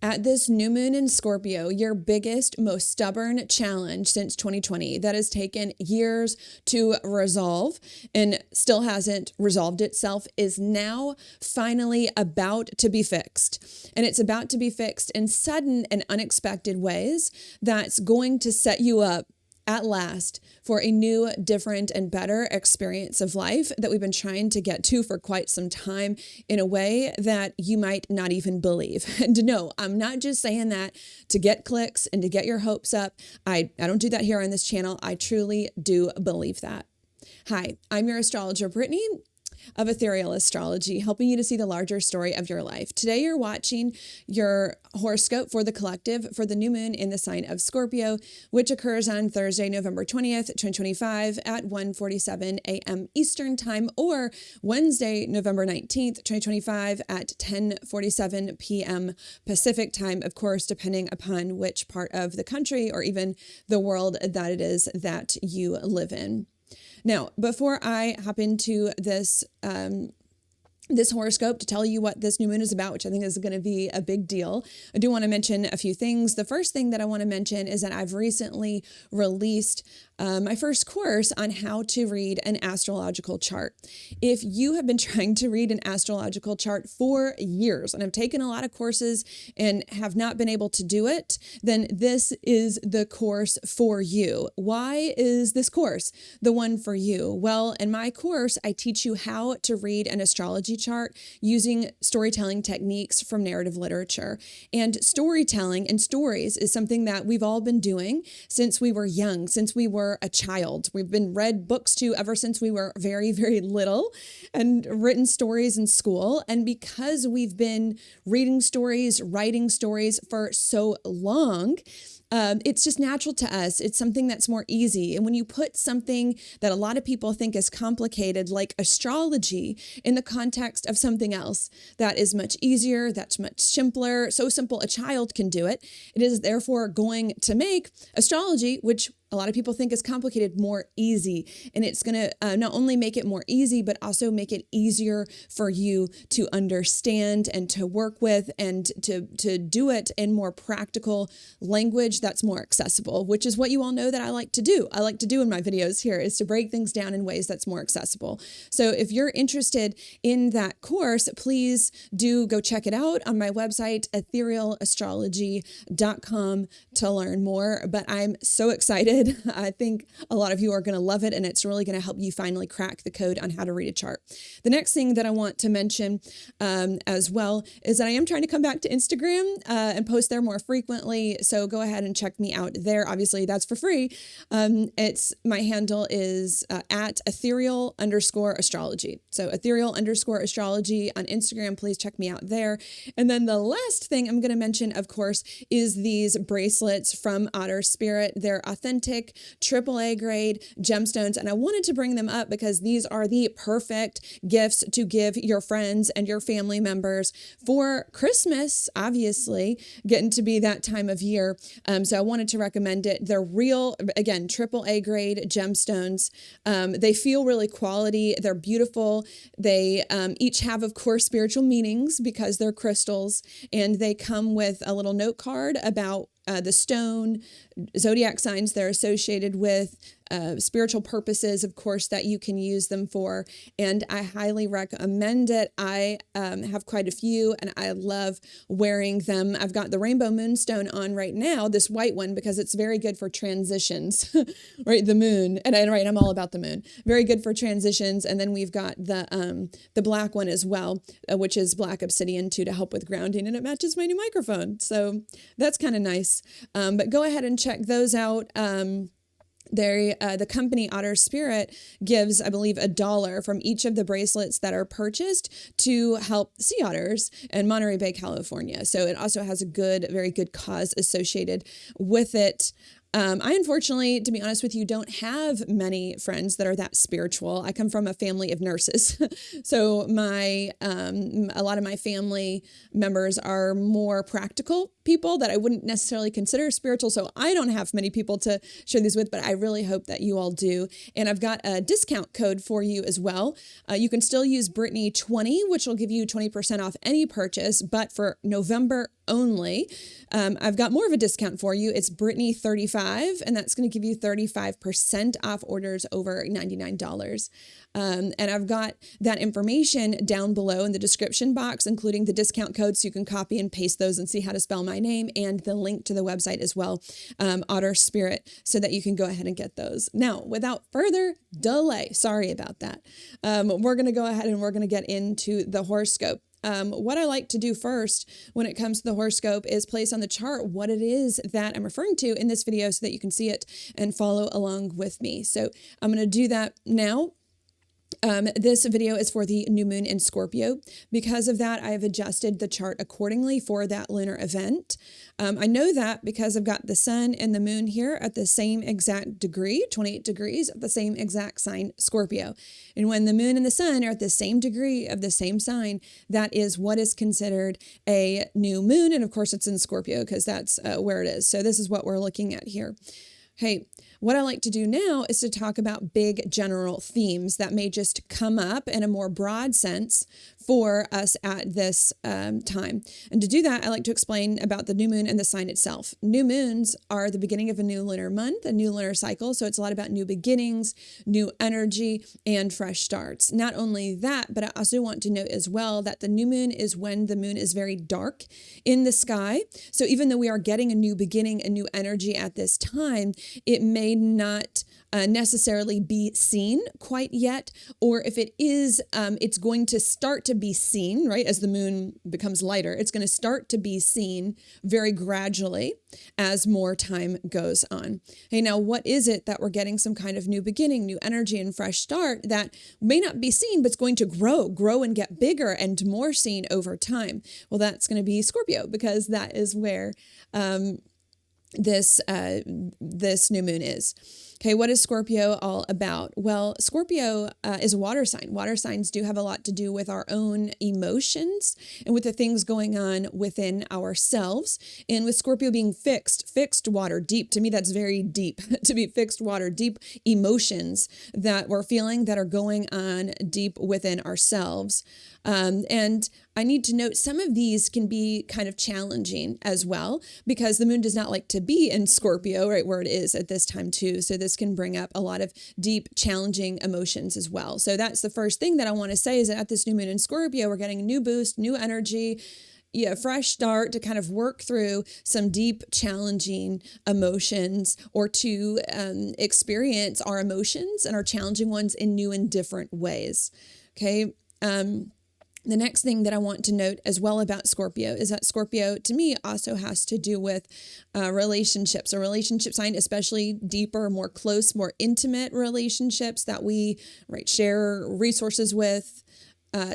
At this new moon in Scorpio, your biggest, most stubborn challenge since 2020 that has taken years to resolve and still hasn't resolved itself is now finally about to be fixed. And it's about to be fixed in sudden and unexpected ways that's going to set you up at last for a new, different, and better experience of life that we've been trying to get to for quite some time in a way that you might not even believe. And no, I'm not just saying that to get clicks and to get your hopes up. I don't do that here on this channel. I truly do believe that. Hi, I'm your astrologer, Brittany, of Ethereal Astrology, helping you to see the larger story of your life. Today, you're watching your horoscope for the collective for the new moon in the sign of Scorpio, which occurs on Thursday, November 20th, 2025 at 1:47 a.m. Eastern Time, or Wednesday, November 19th, 2025 at 10:47 p.m. Pacific Time, of course, depending upon which part of the country or even the world that it is that you live in. Now, before I hop into this horoscope to tell you what this new moon is about, which I think is going to be a big deal, I do want to mention a few things. The first thing that I want to mention is that I've recently released my first course on how to read an astrological chart. If you have been trying to read an astrological chart for years and have taken a lot of courses and have not been able to do it, then this is the course for you. Why is this course the one for you? Well, in my course, I teach you how to read an astrology chart using storytelling techniques from narrative literature. And storytelling and stories is something that we've all been doing since we were young, since we were a child. We've been read books to ever since we were very, very little and written stories in school. And because we've been reading stories, writing stories for so long, it's just natural to us. It's something that's more easy. And when you put something that a lot of people think is complicated, like astrology, in the context of something else that is much easier, that's much simpler, so simple a child can do it, it is therefore going to make astrology, which a lot of people think is complicated, more easy. And it's going to not only make it more easy, but also make it easier for you to understand and to work with and to do it in more practical language that's more accessible, which is what you all know that I like to do. I like to do in my videos here is to break things down in ways that's more accessible. So if you're interested in that course, please do go check it out on my website, etherealastrology.com, to learn more. But I'm so excited. I think a lot of you are going to love it, and it's really going to help you finally crack the code on how to read a chart. The next thing that I want to mention as well is that I am trying to come back to Instagram and post there more frequently. So go ahead and check me out there. Obviously, that's for free. My handle is at ethereal_astrology. So ethereal_astrology on Instagram. Please check me out there. And then the last thing I'm going to mention, of course, is these bracelets from Otter Spirit. They're authentic AAA grade gemstones. And I wanted to bring them up because these are the perfect gifts to give your friends and your family members for Christmas, obviously, getting to be that time of year. So I wanted to recommend it. They're real, again, AAA grade gemstones. They feel really quality. They're beautiful. They each have, of course, spiritual meanings because they're crystals, and they come with a little note card about the stone, zodiac signs they're associated with, spiritual purposes, of course, that you can use them for. And I highly recommend it. I have quite a few, and I love wearing them. I've got the Rainbow Moonstone on right now, this white one, because it's very good for transitions, right? The moon. And I'm all about the moon. Very good for transitions. And then we've got the black one as well, which is black obsidian too, to help with grounding, and it matches my new microphone. So that's kind of nice. But go ahead and check those out. The company Otter Spirit gives, I believe, $1 from each of the bracelets that are purchased to help sea otters in Monterey Bay, California. So it also has a very good cause associated with it. I unfortunately, to be honest with you, don't have many friends that are that spiritual. I come from a family of nurses. So a lot of my family members are more practical people that I wouldn't necessarily consider spiritual. So I don't have many people to share these with, but I really hope that you all do. And I've got a discount code for you as well. You can still use Brittany20, which will give you 20% off any purchase, but for November only, I've got more of a discount for you. It's Brittany35, and that's going to give you 35% off orders over $99. And I've got that information down below in the description box, including the discount code, so you can copy and paste those and see how to spell my name, and the link to the website as well, Otter Spirit, so that you can go ahead and get those. Now, without further delay, sorry about that, we're going to go ahead and we're going to get into the horoscope. What I like to do first when it comes to the horoscope is place on the chart what it is that I'm referring to in this video so that you can see it and follow along with me. So I'm going to do that now. This video is for the new moon in Scorpio. Because of that, I have adjusted the chart accordingly for that lunar event. I know that because I've got the sun and the moon here at the same exact degree, 28 degrees of the same exact sign, Scorpio. And when the moon and the sun are at the same degree of the same sign, that is what is considered a new moon. And of course, it's in Scorpio because that's where it is. So this is what we're looking at here. Hey, what I like to do now is to talk about big general themes that may just come up in a more broad sense for us at this time. And to do that, I like to explain about the new moon and the sign itself. New moons are the beginning of a new lunar month, a new lunar cycle. So it's a lot about new beginnings, new energy, and fresh starts. Not only that, but I also want to note as well that the new moon is when the moon is very dark in the sky. So even though we are getting a new beginning, a new energy at this time, it may not necessarily be seen quite yet, or if it is, it's going to start to be seen, right? As the moon becomes lighter, it's going to start to be seen very gradually as more time goes on. Hey, now what is it that we're getting some kind of new beginning, new energy, and fresh start that may not be seen, but it's going to grow and get bigger and more seen over time? Well, that's going to be Scorpio, because that is where this new moon is. Okay, what is Scorpio all about? Well, Scorpio is a water sign. Water signs do have a lot to do with our own emotions and with the things going on within ourselves. And with Scorpio being fixed water, deep, to me, that's very deep, to be fixed water, deep emotions that we're feeling that are going on deep within ourselves. And I need to note some of these can be kind of challenging as well, because the moon does not like to be in Scorpio, right, where it is at this time too. So this can bring up a lot of deep, challenging emotions as well. So that's the first thing that I want to say, is that at this new moon in Scorpio, we're getting a new boost, new energy, fresh start to kind of work through some deep, challenging emotions, or to experience our emotions and our challenging ones in new and different ways. Okay. The next thing that I want to note as well about Scorpio is that Scorpio, to me, also has to do with relationships, a relationship sign, especially deeper, more close, more intimate relationships that we share resources with,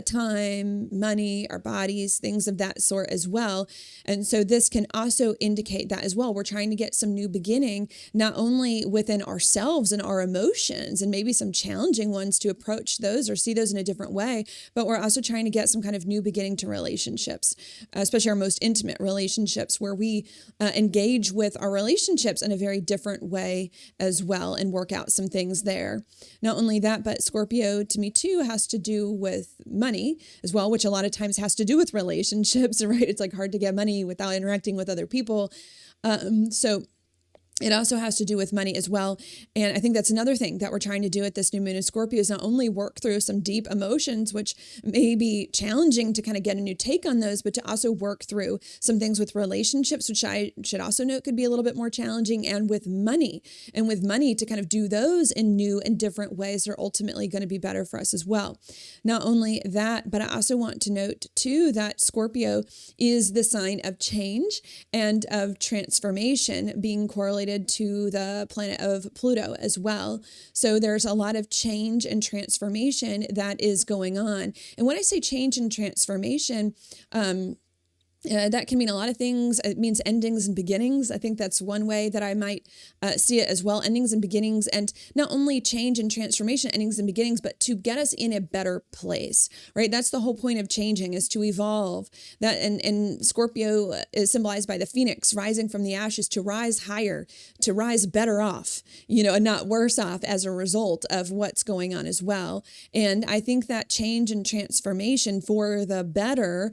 time, money, our bodies, things of that sort as well. And so this can also indicate that as well. We're trying to get some new beginning, not only within ourselves and our emotions, and maybe some challenging ones to approach those or see those in a different way, but we're also trying to get some kind of new beginning to relationships, especially our most intimate relationships, where we engage with our relationships in a very different way as well and work out some things there. Not only that, but Scorpio to me too has to do with money as well, which a lot of times has to do with relationships, right? It's like hard to get money without interacting with other people. So it also has to do with money as well. And I think that's another thing that we're trying to do at this new moon in Scorpio, is not only work through some deep emotions, which may be challenging to kind of get a new take on those, but to also work through some things with relationships, which I should also note could be a little bit more challenging, and with money. And with money, to kind of do those in new and different ways that are ultimately going to be better for us as well. Not only that, but I also want to note too that Scorpio is the sign of change and of transformation, being correlated to the planet of Pluto as well. So there's a lot of change and transformation that is going on. And when I say change and transformation, That can mean a lot of things. It means endings and beginnings. I think that's one way that I might see it as well. Endings and beginnings, and not only change and transformation, endings and beginnings, but to get us in a better place, right? That's the whole point of changing, is to evolve. That and Scorpio is symbolized by the phoenix rising from the ashes, to rise higher, to rise better off, and not worse off as a result of what's going on as well. And I think that change and transformation for the better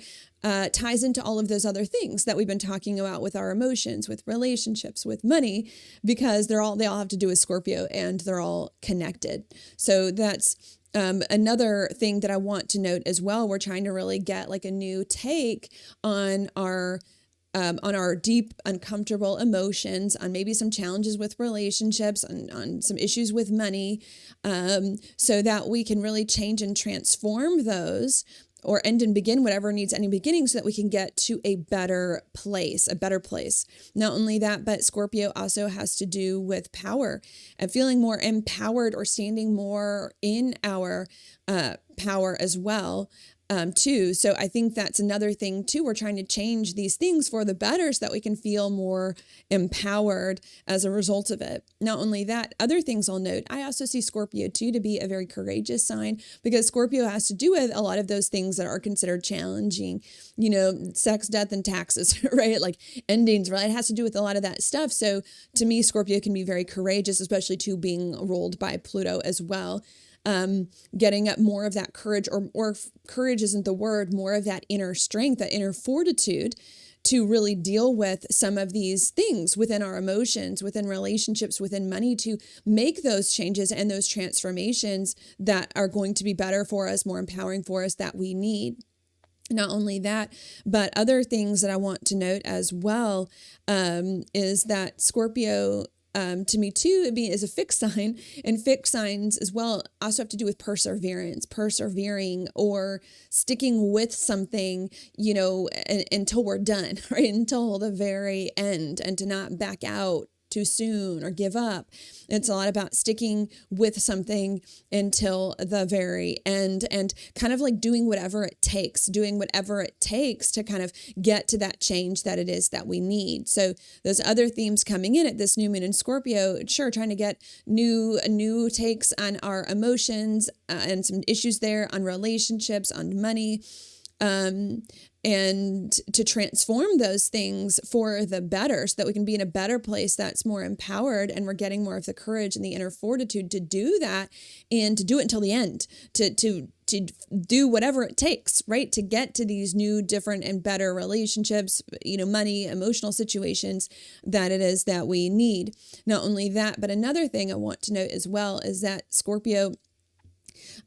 ties into all of those other things that we've been talking about with our emotions, with relationships, with money, because they all have to do with Scorpio, and they're all connected. So that's another thing that I want to note as well. We're trying to really get like a new take on our deep, uncomfortable emotions, on maybe some challenges with relationships, on some issues with money, so that we can really change and transform those, or end and begin whatever needs ending beginning, so that we can get to a better place. Not only that, but Scorpio also has to do with power and feeling more empowered, or standing more in our power as well. Too. So I think that's another thing too. We're trying to change these things for the better, so that we can feel more empowered as a result of it. Not only that, other things I'll note, I also see Scorpio too to be a very courageous sign, because Scorpio has to do with a lot of those things that are considered challenging, sex, death, and taxes, right? Like endings, right? It has to do with a lot of that stuff. So to me, Scorpio can be very courageous, especially to being ruled by Pluto as well. Getting up more of that courage, or courage isn't the word, more of that inner strength, that inner fortitude, to really deal with some of these things within our emotions, within relationships, within money, to make those changes and those transformations that are going to be better for us, more empowering for us, that we need. Not only that, but other things that I want to note as well, is that Scorpio, to me too, is a fixed sign, and fixed signs as well also have to do with perseverance, persevering, or sticking with something, until we're done, right? Until the very end, and to not back out too soon or give up. It's a lot about sticking with something until the very end, and kind of like doing whatever it takes to kind of get to that change that it is that we need. So those other themes coming in at this new moon in Scorpio, sure, trying to get new takes on our emotions, and some issues there, on relationships, on money, and to transform those things for the better, so that we can be in a better place that's more empowered, and we're getting more of the courage and the inner fortitude to do that, and to do it until the end, to do whatever it takes, right? To get to these new, different, and better relationships, money, emotional situations that it is that we need. Not only that, but another thing I want to note as well is that Scorpio,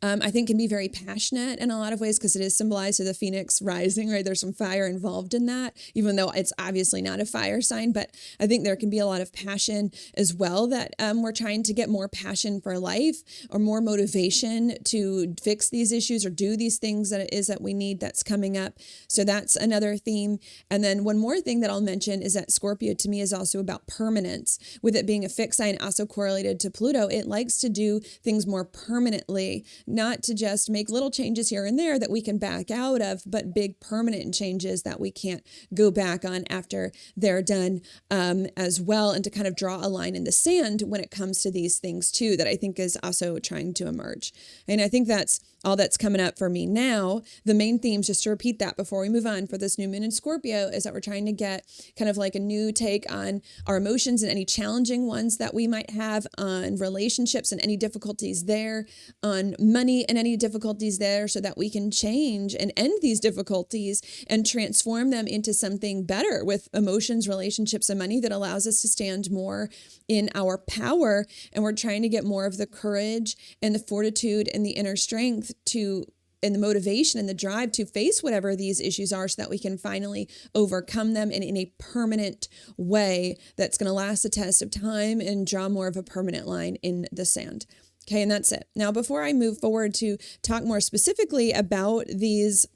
I think, can be very passionate in a lot of ways, because it is symbolized as the phoenix rising, right? There's some fire involved in that, even though it's obviously not a fire sign, but I think there can be a lot of passion as well, that we're trying to get more passion for life, or more motivation to fix these issues or do these things that it is that we need, that's coming up. So that's another theme. And then one more thing that I'll mention is that Scorpio to me is also about permanence. With it being a fixed sign, also correlated to Pluto, it likes to do things more permanently, not to just make little changes here and there that we can back out of, but big permanent changes that we can't go back on after they're done, as well. And to kind of draw a line in the sand when it comes to these things too, that I think is also trying to emerge. And I think that's all that's coming up for me now. The main themes, just to repeat that before we move on, for this new moon in Scorpio, is that we're trying to get kind of like a new take on our emotions and any challenging ones that we might have, on relationships and any difficulties there, on money and any difficulties there, so that we can change and end these difficulties and transform them into something better with emotions, relationships, and money that allows us to stand more in our power. And we're trying to get more of the courage and the fortitude and the inner strength and the motivation and the drive to face whatever these issues are, so that we can finally overcome them in a permanent way that's going to last the test of time and draw more of a permanent line in the sand. Okay, and that's it. Now, before I move forward to talk more specifically about these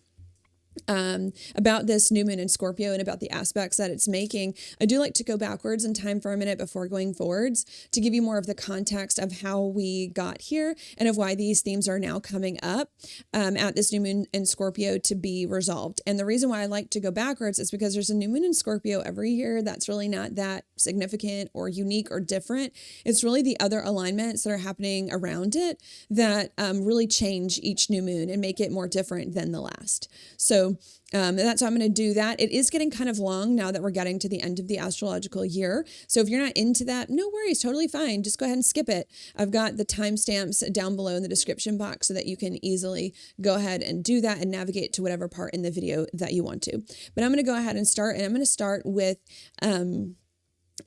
about this new moon in Scorpio and about the aspects that it's making, I do like to go backwards in time for a minute before going forwards to give you more of the context of how we got here and of why these themes are now coming up at this new moon in Scorpio to be resolved. And the reason why I like to go backwards is because there's a new moon in Scorpio every year that's really not that significant or unique or different. It's really the other alignments that are happening around it that really change each new moon and make it more different than the last. So that's how I'm going to do that. It is getting kind of long now that we're getting to the end of the astrological year. So if you're not into that, no worries, totally fine. Just go ahead and skip it. I've got the timestamps down below in the description box so that you can easily go ahead and do that and navigate to whatever part in the video that you want to. But I'm going to go ahead and start, and I'm going to start with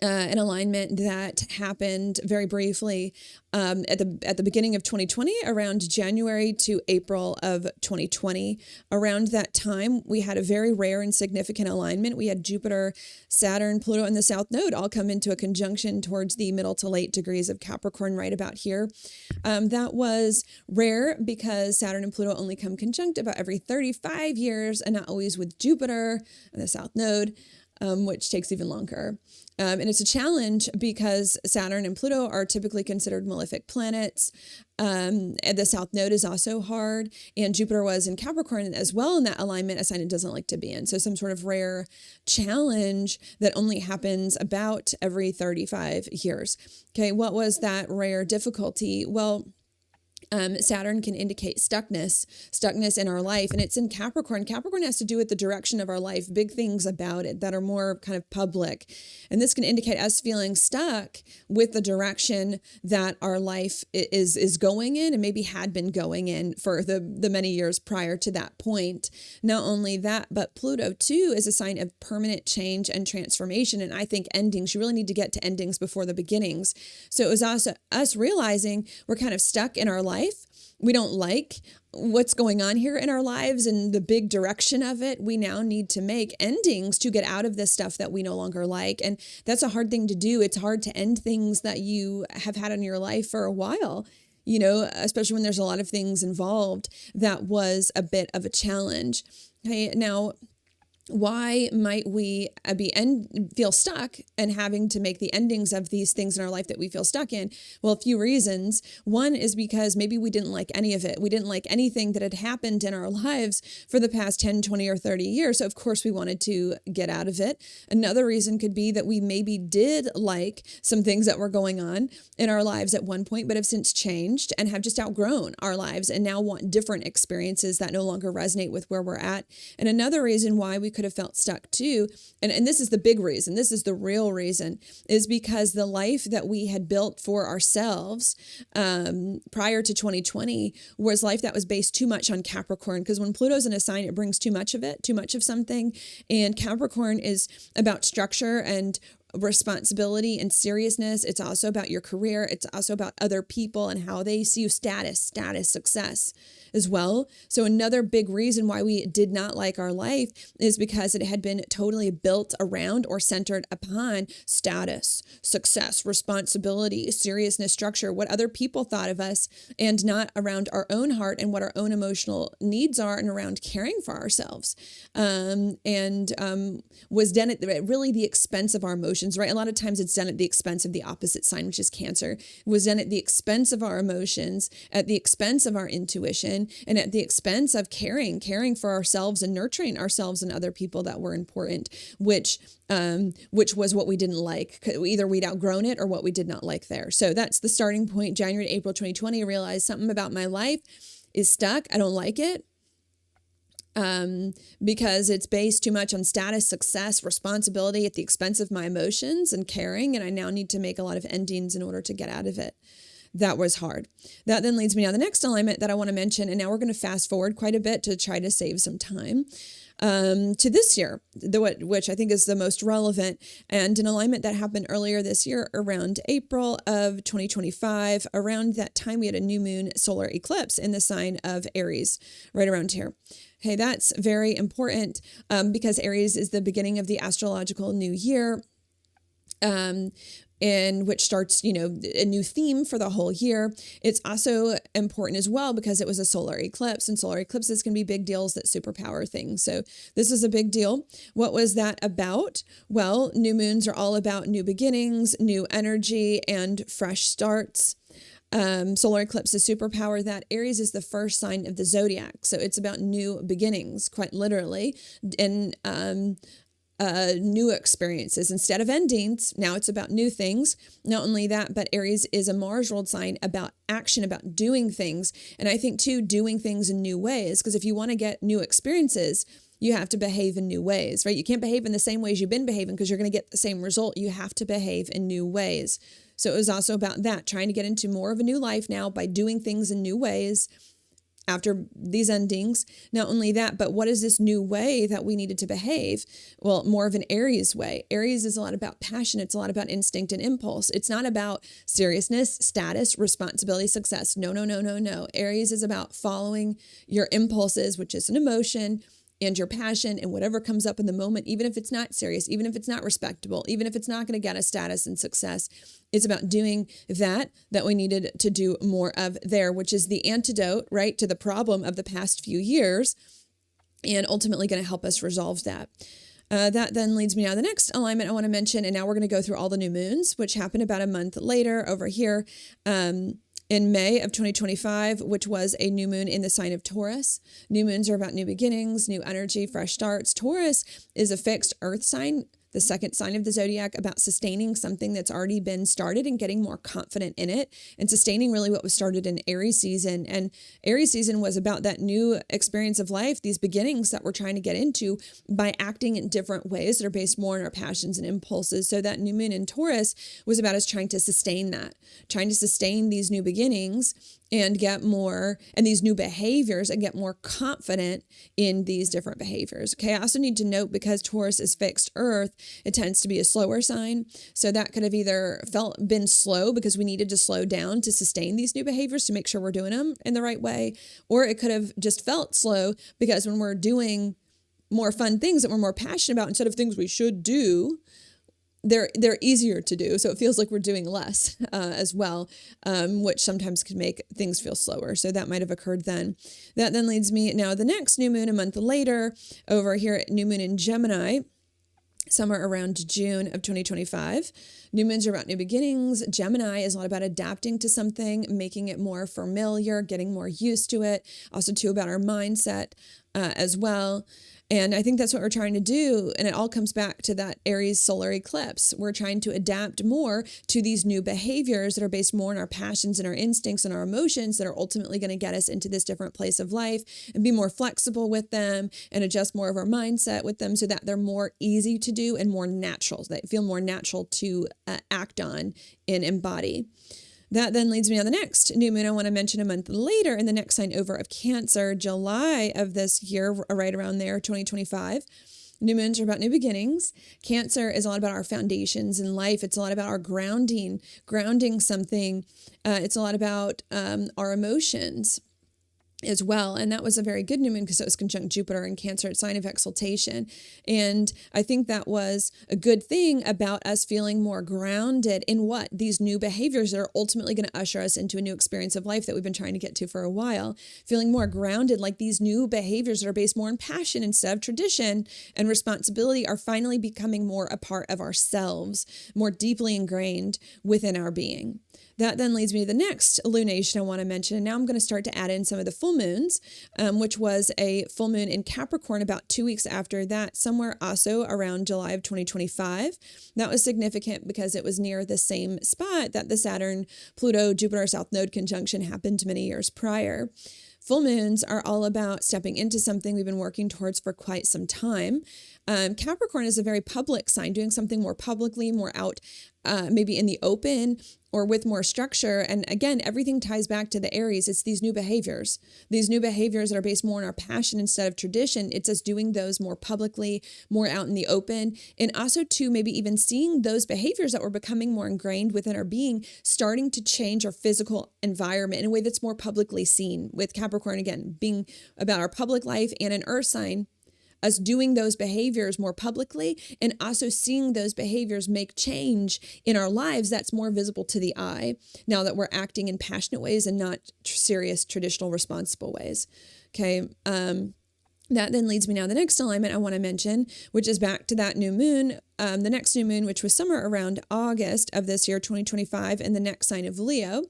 an alignment that happened very briefly at the beginning of 2020, around January to April of 2020. Around that time, we had a very rare and significant alignment. We had Jupiter, Saturn, Pluto, and the South Node all come into a conjunction towards the middle to late degrees of Capricorn right about here. That was rare because Saturn and Pluto only come conjunct about every 35 years and not always with Jupiter and the South Node. Which takes even longer. And it's a challenge because Saturn and Pluto are typically considered malefic planets. And the South Node is also hard. And Jupiter was in Capricorn as well in that alignment, a sign it doesn't like to be in. So some sort of rare challenge that only happens about every 35 years. Okay, what was that rare difficulty? Well, Saturn can indicate stuckness in our life, and it's in Capricorn. Capricorn has to do with the direction of our life, big things about it that are more kind of public. And this can indicate us feeling stuck with the direction that our life is going in and maybe had been going in for the many years prior to that point. Not only that, but Pluto too is a sign of permanent change and transformation. And I think endings, you really need to get to endings before the beginnings. So it was also us realizing we're kind of stuck in our life. We don't like what's going on here in our lives and the big direction of it. We now need to make endings to get out of this stuff that we no longer like. And that's a hard thing to do. It's hard to end things that you have had in your life for a while, you know, especially when there's a lot of things involved. That was a bit of a challenge. Okay, now, why might we feel stuck and having to make the endings of these things in our life that we feel stuck in? Well, a few reasons. One is because maybe we didn't like any of it. We didn't like anything that had happened in our lives for the past 10, 20, or 30 years. So of course we wanted to get out of it. Another reason could be that we maybe did like some things that were going on in our lives at one point, but have since changed and have just outgrown our lives and now want different experiences that no longer resonate with where we're at. And another reason why we could have felt stuck too, and this is the big reason, this is the real reason, is because the life that we had built for ourselves prior to 2020 was life that was based too much on Capricorn. Because when Pluto's in a sign, it brings too much of it, too much of something. And Capricorn is about structure and responsibility and seriousness. It's also about your career. It's also about other people and how they see you, status, success as well. So another big reason why we did not like our life is because it had been totally built around or centered upon status, success, responsibility, seriousness, structure, what other people thought of us, and not around our own heart and what our own emotional needs are and around caring for ourselves. Was done at really the expense of our emotions, right? A lot of times it's done at the expense of the opposite sign, which is Cancer. It was done at the expense of our emotions, at the expense of our intuition, and at the expense of caring for ourselves and nurturing ourselves and other people that were important, which was what we didn't like. Either we'd outgrown it or what we did not like there. So that's the starting point. January to April 2020, I realized something about my life is stuck. I don't like it. Because it's based too much on status, success, responsibility at the expense of my emotions and caring. And I now need to make a lot of endings in order to get out of it. That was hard. That then leads me now the next alignment that I want to mention. And now we're going to fast forward quite a bit to try to save some time. To this year, which I think is the most relevant, and an alignment that happened earlier this year around April of 2025. Around that time, we had a new moon solar eclipse in the sign of Aries, right around here. Okay, that's very important because Aries is the beginning of the astrological new year. and which starts, a new theme for the whole year. It's also important as well because it was a solar eclipse, and solar eclipses can be big deals that superpower things. So this is a big deal. What was that about? Well, new moons are all about new beginnings, new energy, and fresh starts. Solar eclipses superpower that. Aries is the first sign of the zodiac. So it's about new beginnings, quite literally. And, new experiences instead of endings. Now it's about new things. Not only that, but Aries is a Mars ruled sign about action, about doing things. And I think too, doing things in new ways, because if you want to get new experiences, you have to behave in new ways, right? You can't behave in the same ways you've been behaving because you're going to get the same result. You have to behave in new ways. So it was also about that, trying to get into more of a new life now by doing things in new ways after these endings. Not only that, but what is this new way that we needed to behave? Well, more of an Aries way. Aries is a lot about passion. It's a lot about instinct and impulse. It's not about seriousness, status, responsibility, success. No, no, no, no, no. Aries is about following your impulses, which is an emotion, and your passion, and whatever comes up in the moment, even if it's not serious, even if it's not respectable, even if it's not going to get us status and success. It's about doing that we needed to do more of there, which is the antidote, right, to the problem of the past few years, and ultimately going to help us resolve that. That then leads me now to the next alignment I want to mention, and now we're going to go through all the new moons, which happened about a month later over here. In May of 2025, which was a new moon in the sign of Taurus. New moons are about new beginnings, new energy, fresh starts. Taurus is a fixed earth sign, the second sign of the zodiac, about sustaining something that's already been started and getting more confident in it, and sustaining really what was started in Aries season. And Aries season was about that new experience of life, these beginnings that we're trying to get into by acting in different ways that are based more on our passions and impulses. So that new moon in Taurus was about us trying to sustain that, trying to sustain these new beginnings and get more, and these new behaviors, and get more confident in these different behaviors. Okay, I also need to note, because Taurus is fixed earth, it tends to be a slower sign. So that could have either been slow because we needed to slow down to sustain these new behaviors to make sure we're doing them in the right way, or it could have just felt slow because when we're doing more fun things that we're more passionate about instead of things we should do, they're easier to do. So it feels like we're doing less as well, which sometimes can make things feel slower. So that might have occurred then. That then leads me now the next new moon a month later over here at new moon in Gemini, somewhere around June of 2025. New moons are about new beginnings. Gemini is a lot about adapting to something, making it more familiar, getting more used to it. Also too about our mindset as well. And I think that's what we're trying to do. And it all comes back to that Aries solar eclipse. We're trying to adapt more to these new behaviors that are based more on our passions and our instincts and our emotions that are ultimately going to get us into this different place of life, and be more flexible with them and adjust more of our mindset with them so that they're more easy to do and more natural, so they feel more natural to act on and embody. That then leads me to the next new moon I want to mention a month later in the next sign over of Cancer, July of this year, right around there, 2025. New moons are about new beginnings. Cancer is a lot about our foundations in life. It's a lot about our grounding something. It's a lot about our emotions as well. And that was a very good new moon because it was conjunct Jupiter in Cancer, it's sign of exaltation. And I think that was a good thing about us feeling more grounded in what? These new behaviors that are ultimately going to usher us into a new experience of life that we've been trying to get to for a while. Feeling more grounded, like these new behaviors that are based more on passion instead of tradition and responsibility are finally becoming more a part of ourselves, more deeply ingrained within our being. That then leads me to the next lunation I want to mention. And now I'm going to start to add in some of the full moons, which was a full moon in Capricorn about 2 weeks after that, somewhere also around July of 2025. That was significant because it was near the same spot that the Saturn, Pluto, Jupiter South Node conjunction happened many years prior. Full moons are all about stepping into something we've been working towards for quite some time. Capricorn is a very public sign, doing something more publicly, more out, maybe in the open or with more structure. And again, everything ties back to the Aries. It's these new behaviors that are based more on our passion instead of tradition. It's us doing those more publicly, more out in the open. And also too, maybe even seeing those behaviors that were becoming more ingrained within our being, starting to change our physical environment in a way that's more publicly seen, with Capricorn, again, being about our public life, and an earth sign us doing those behaviors more publicly and also seeing those behaviors make change in our lives that's more visible to the eye now that we're acting in passionate ways and not serious, traditional, responsible ways. Okay. That then leads me now to the next alignment I want to mention, which is back to that new moon, the next new moon, which was somewhere around August of this year, 2025, in the next sign of Leo.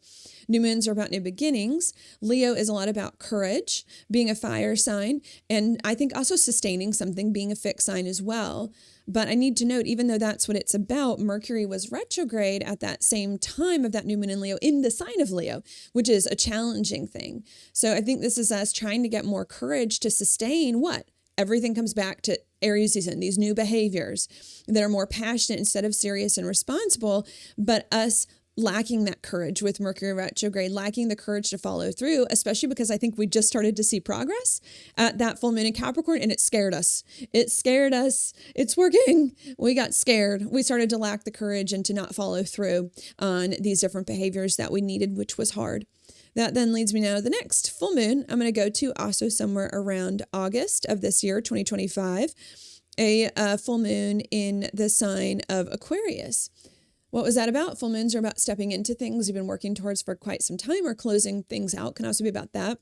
New moons are about new beginnings. Leo is a lot about courage, being a fire sign, and I think also sustaining something, being a fixed sign as well. But I need to note, even though that's what it's about, Mercury was retrograde at that same time of that new moon in Leo in the sign of Leo, which is a challenging thing. So I think this is us trying to get more courage to sustain what? Everything comes back to Aries season, these new behaviors that are more passionate instead of serious and responsible, but us lacking that courage with Mercury retrograde, lacking the courage to follow through, especially because I think we just started to see progress at that full moon in Capricorn, and it scared us. It scared us. It's working. We got scared. We started to lack the courage and to not follow through on these different behaviors that we needed, which was hard. That then leads me now to the next full moon I'm going to go to also somewhere around August of this year, 2025, a full moon in the sign of Aquarius. What was that about? Full moons are about stepping into things you've been working towards for quite some time or closing things out. Can also be about that.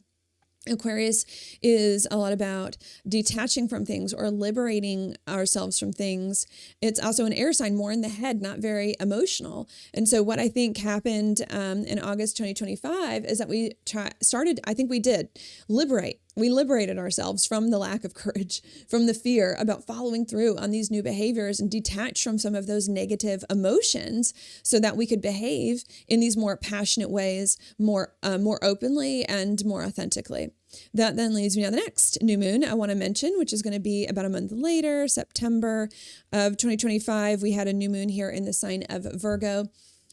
Aquarius is a lot about detaching from things or liberating ourselves from things. It's also an air sign, more in the head, not very emotional. And so what I think happened in August 2025 is that we did liberate. We liberated ourselves from the lack of courage, from the fear about following through on these new behaviors and detach from some of those negative emotions so that we could behave in these more passionate ways, more openly and more authentically. That then leads me to the next new moon I want to mention, which is going to be about a month later, September of 2025. We had a new moon here in the sign of Virgo.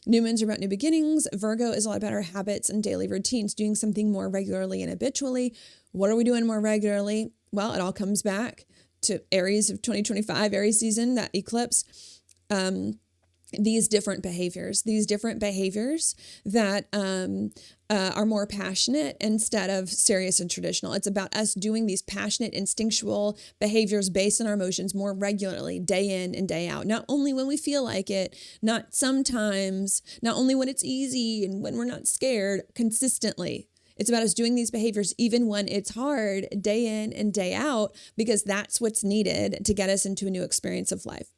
New moons are about new beginnings. Virgo is a lot about our habits and daily routines, doing something more regularly and habitually. What are we doing more regularly? Well, it all comes back to Aries of 2025, Aries season, that eclipse. These different behaviors that are more passionate instead of serious and traditional. It's about us doing these passionate, instinctual behaviors based on our emotions more regularly, day in and day out. Not only when we feel like it, not sometimes, not only when it's easy and when we're not scared, consistently. It's about us doing these behaviors even when it's hard, day in and day out, because that's what's needed to get us into a new experience of life.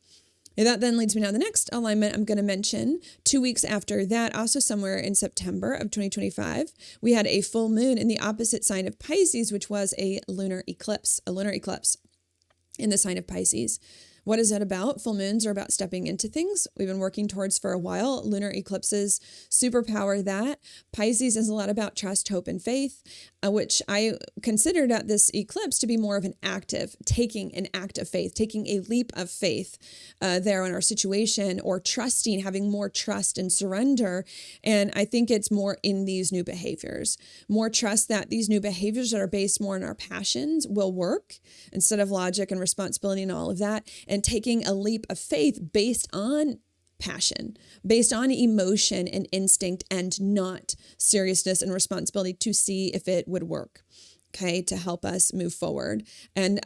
And that then leads me now to the next alignment I'm going to mention. 2 weeks after that, also somewhere in September of 2025, we had a full moon in the opposite sign of Pisces, which was a lunar eclipse in the sign of Pisces. What is that about? Full moons are about stepping into things we've been working towards for a while. Lunar eclipses superpower that. Pisces is a lot about trust, hope, and faith, which I considered at this eclipse to be more of taking an act of faith, taking a leap of faith there in our situation, or trusting, having more trust and surrender. And I think it's more in these new behaviors, more trust that these new behaviors that are based more on our passions will work instead of logic and responsibility and all of that. And taking a leap of faith based on passion, based on emotion and instinct, and not seriousness and responsibility to see if it would work, okay, to help us move forward. And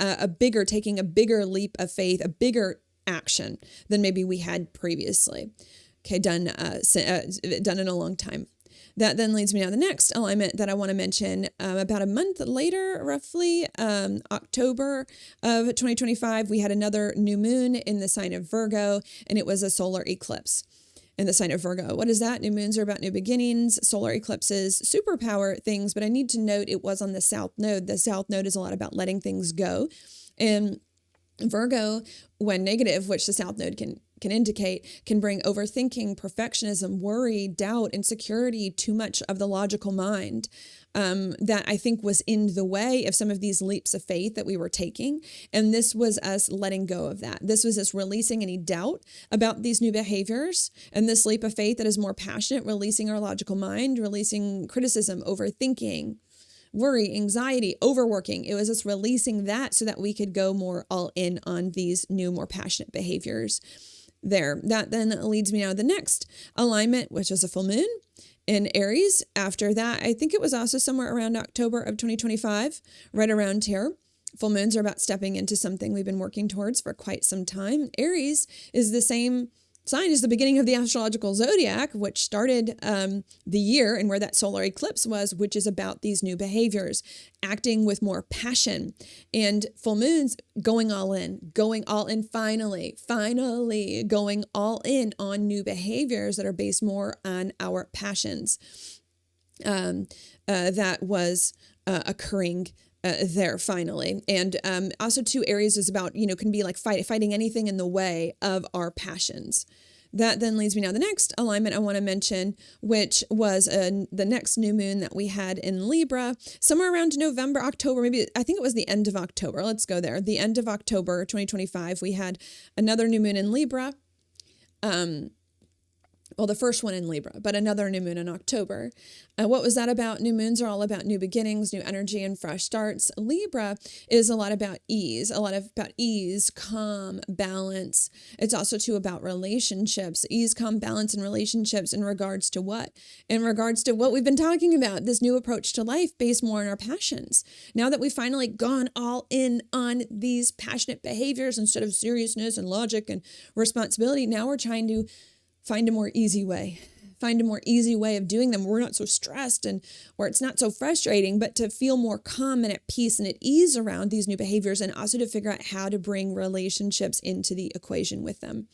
taking a bigger leap of faith, a bigger action than maybe we had previously, okay, done in a long time. That then leads me now to the next alignment that I want to mention. About a month later, roughly, October of 2025, we had another new moon in the sign of Virgo, and it was a solar eclipse in the sign of Virgo. What is that? New moons are about new beginnings. Solar eclipses superpower things, but I need to note it was on the South Node. The South Node is a lot about letting things go. And Virgo, when negative, which the South Node can indicate, can bring overthinking, perfectionism, worry, doubt, insecurity, too much of the logical mind, that I think was in the way of some of these leaps of faith that we were taking. And this was us letting go of that. This was us releasing any doubt about these new behaviors, and this leap of faith that is more passionate, releasing our logical mind, releasing criticism, overthinking, worry, anxiety, overworking. It was us releasing that so that we could go more all in on these new, more passionate behaviors there. That then leads me now to the next alignment, which is a full moon in Aries. After that, I think it was also somewhere around October of 2025, right around here. Full moons are about stepping into something we've been working towards for quite some time. Aries is the same sign is the beginning of the astrological zodiac, which started the year and where that solar eclipse was, which is about these new behaviors, acting with more passion. And full moons, going all in, finally, going all in on new behaviors that are based more on our passions. That was occurring there finally. And also too, Aries is about, can be like fighting anything in the way of our passions. That then leads me now to the next alignment I want to mention, which was the next new moon that we had in Libra, somewhere around November, October, maybe, I think it was the end of October. Let's go there. The end of October, 2025, we had another new moon in Libra. Well, the first one in Libra, but another new moon in October. What was that about? New moons are all about new beginnings, new energy, and fresh starts. Libra is a lot about ease, calm, balance. It's also too about relationships, ease, calm, balance, and relationships in regards to what? In regards to what we've been talking about, this new approach to life based more on our passions. Now that we've finally gone all in on these passionate behaviors instead of seriousness and logic and responsibility, now we're trying to find a more easy way of doing them. We're not so stressed and where it's not so frustrating, but to feel more calm and at peace and at ease around these new behaviors, and also to figure out how to bring relationships into the equation with them.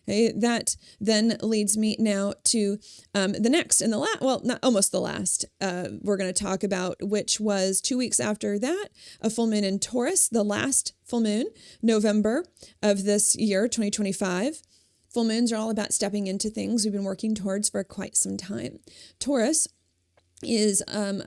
Okay, that then leads me now to the next and the last, well, not almost the last, we're going to talk about, which was 2 weeks after that, a full moon in Taurus, the last full moon, November of this year, 2025. Full moons are all about stepping into things we've been working towards for quite some time. Taurus is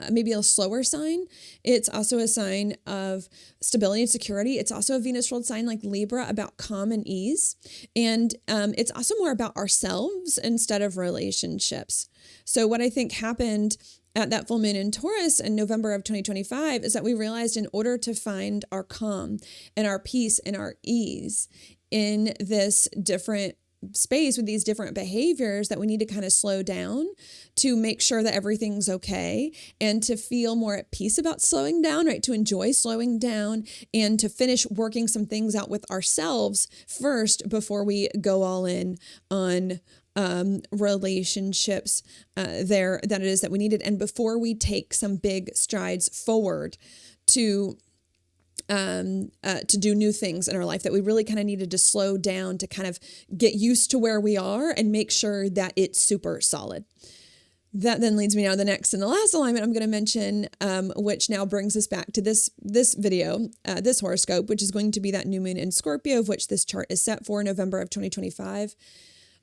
maybe a slower sign. It's also a sign of stability and security. It's also a Venus ruled sign like Libra, about calm and ease. And it's also more about ourselves instead of relationships. So what I think happened at that full moon in Taurus in November of 2025 is that we realized in order to find our calm and our peace and our ease in this different space with these different behaviors, that we need to kind of slow down to make sure that everything's okay and to feel more at peace about slowing down, right? To enjoy slowing down and to finish working some things out with ourselves first before we go all in on relationships there that it is that we needed. And before we take some big strides forward to do new things in our life, that we really kind of needed to slow down to kind of get used to where we are and make sure that it's super solid. That then leads me now to the next and the last alignment I'm going to mention, which now brings us back to this video, this horoscope, which is going to be that new moon in Scorpio, of which this chart is set for November of 2025.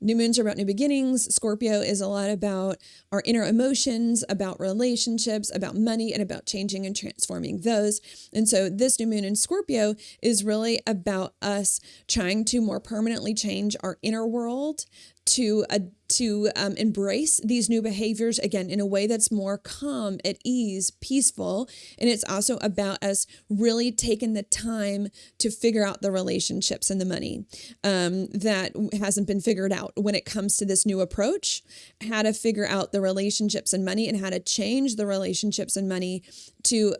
New moons are about new beginnings. Scorpio is a lot about our inner emotions, about relationships, about money, and about changing and transforming those. And so this new moon in Scorpio is really about us trying to more permanently change our inner world to embrace these new behaviors, again, in a way that's more calm, at ease, peaceful. And it's also about us really taking the time to figure out the relationships and the money that hasn't been figured out when it comes to this new approach, how to figure out the relationships and money and how to change the relationships and money to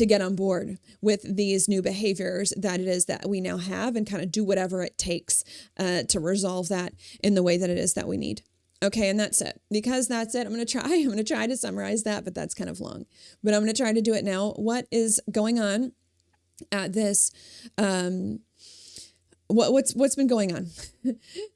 get on board with these new behaviors that it is that we now have, and kind of do whatever it takes to resolve that in the way that it is that we need. Okay, and that's it. Because that's it, I'm going to try to summarize that, but that's kind of long. But I'm going to try to do it now. What is going on at this what's been going on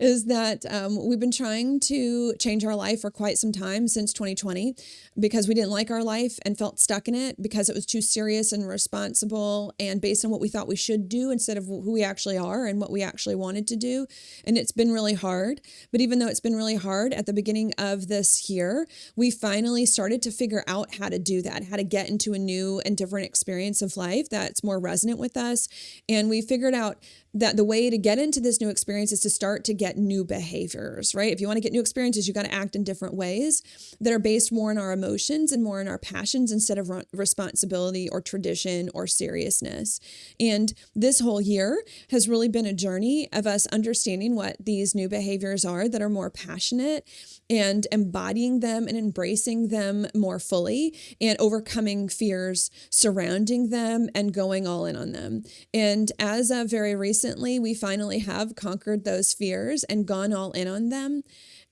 is that we've been trying to change our life for quite some time, since 2020, because we didn't like our life and felt stuck in it because it was too serious and responsible and based on what we thought we should do instead of who we actually are and what we actually wanted to do. And it's been really hard. But even though it's been really hard at the beginning of this year, we finally started to figure out how to do that, how to get into a new and different experience of life that's more resonant with us. And we figured out that the way to get into this new experience is to start to get new behaviors, right? If you want to get new experiences, you got to act in different ways that are based more on our emotions and more on our passions instead of responsibility or tradition or seriousness. And this whole year has really been a journey of us understanding what these new behaviors are that are more passionate and embodying them and embracing them more fully and overcoming fears surrounding them and going all in on them. And as of very recently, we finally have conquered those fears and gone all in on them.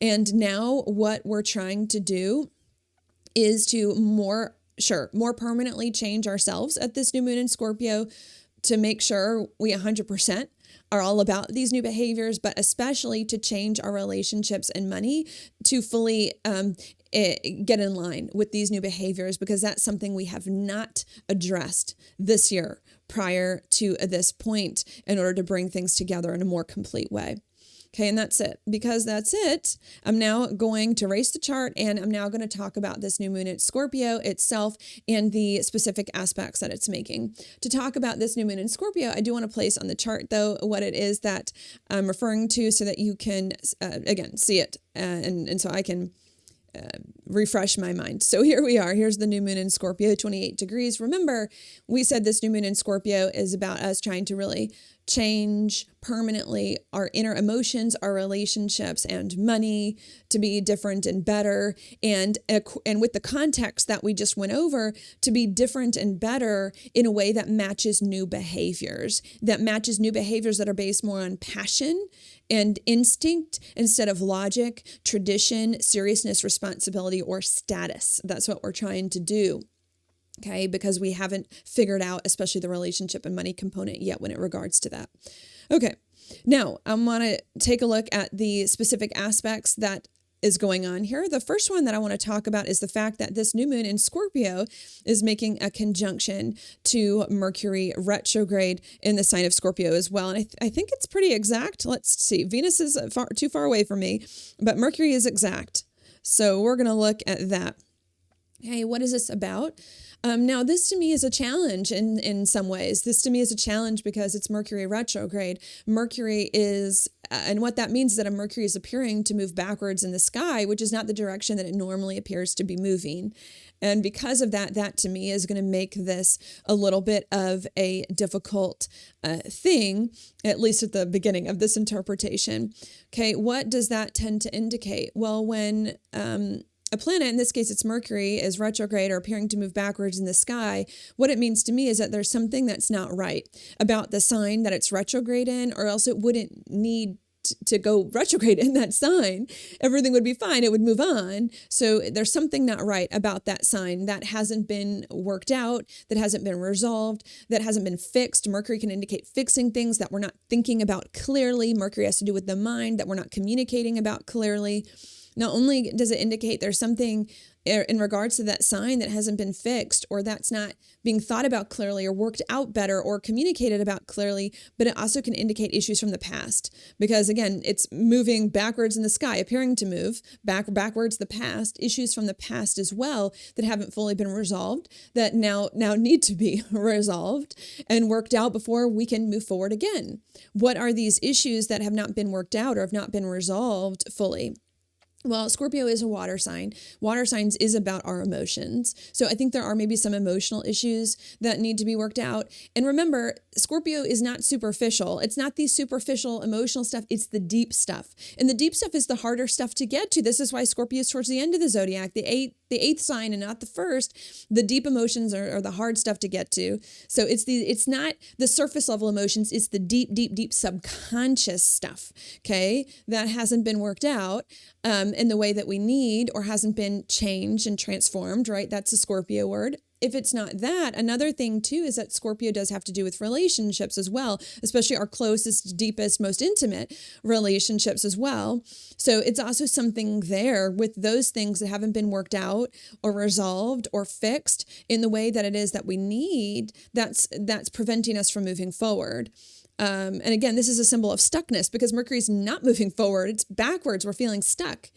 And now what we're trying to do is to more permanently change ourselves at this new moon in Scorpio to make sure we 100% are all about these new behaviors, but especially to change our relationships and money to fully get in line with these new behaviors, because that's something we have not addressed this year prior to this point in order to bring things together in a more complete way. Okay, and that's it. Because that's it, I'm now going to erase the chart, and I'm now going to talk about this new moon in Scorpio itself and the specific aspects that it's making. To talk about this new moon in Scorpio, I do want to place on the chart, though, what it is that I'm referring to so that you can, again, see it, and so I can refresh my mind. So here we are. Here's the new moon in Scorpio, 28 degrees. Remember, we said this new moon in Scorpio is about us trying to really change permanently our inner emotions, our relationships, and money to be different and better. And with the context that we just went over, to be different and better in a way that matches new behaviors, that are based more on passion and instinct instead of logic, tradition, seriousness, responsibility, or status. That's what we're trying to do. Okay, because we haven't figured out, especially the relationship and money component yet when it regards to that. Okay, now I want to take a look at the specific aspects that is going on here. The first one that I want to talk about is the fact that this new moon in Scorpio is making a conjunction to Mercury retrograde in the sign of Scorpio as well. And I think it's pretty exact. Let's see. Venus is too far away from me, but Mercury is exact. So we're going to look at that. Hey, what is this about? Now, this to me is a challenge in some ways. This to me is a challenge because it's Mercury retrograde. Mercury is, and what that means is that a Mercury is appearing to move backwards in the sky, which is not the direction that it normally appears to be moving. And because of that, that to me is going to make this a little bit of a difficult thing, at least at the beginning of this interpretation. Okay, what does that tend to indicate? Well, when a planet, in this case it's Mercury, is retrograde or appearing to move backwards in the sky, what it means to me is that there's something that's not right about the sign that it's retrograde in, or else it wouldn't need to go retrograde in that sign. Everything would be fine. It would move on. So there's something not right about that sign that hasn't been worked out, that hasn't been resolved, that hasn't been fixed. Mercury can indicate fixing things that we're not thinking about clearly. Mercury has to do with the mind that we're not communicating about clearly. Not only does it indicate there's something in regards to that sign that hasn't been fixed, or that's not being thought about clearly or worked out better or communicated about clearly, but it also can indicate issues from the past. Because again, it's moving backwards in the sky, appearing to move backwards the past, issues from the past as well that haven't fully been resolved, that now need to be resolved and worked out before we can move forward again. What are these issues that have not been worked out or have not been resolved fully? Well, Scorpio is a water sign. Water signs is about our emotions. So I think there are maybe some emotional issues that need to be worked out. And remember, Scorpio is not superficial. It's not the superficial emotional stuff. It's the deep stuff. And the deep stuff is the harder stuff to get to. This is why Scorpio is towards the end of the zodiac, the eighth sign and not the first. The deep emotions are the hard stuff to get to. So it's not the surface level emotions. It's the deep subconscious stuff, okay, that hasn't been worked out in the way that we need, or hasn't been changed and transformed, right? That's a Scorpio word. If it's not that, another thing too is that Scorpio does have to do with relationships as well, especially our closest, deepest, most intimate relationships as well. So it's also something there with those things that haven't been worked out or resolved or fixed in the way that it is that we need, that's preventing us from moving forward. And again, this is a symbol of stuckness because Mercury's not moving forward. It's backwards. We're feeling stuck.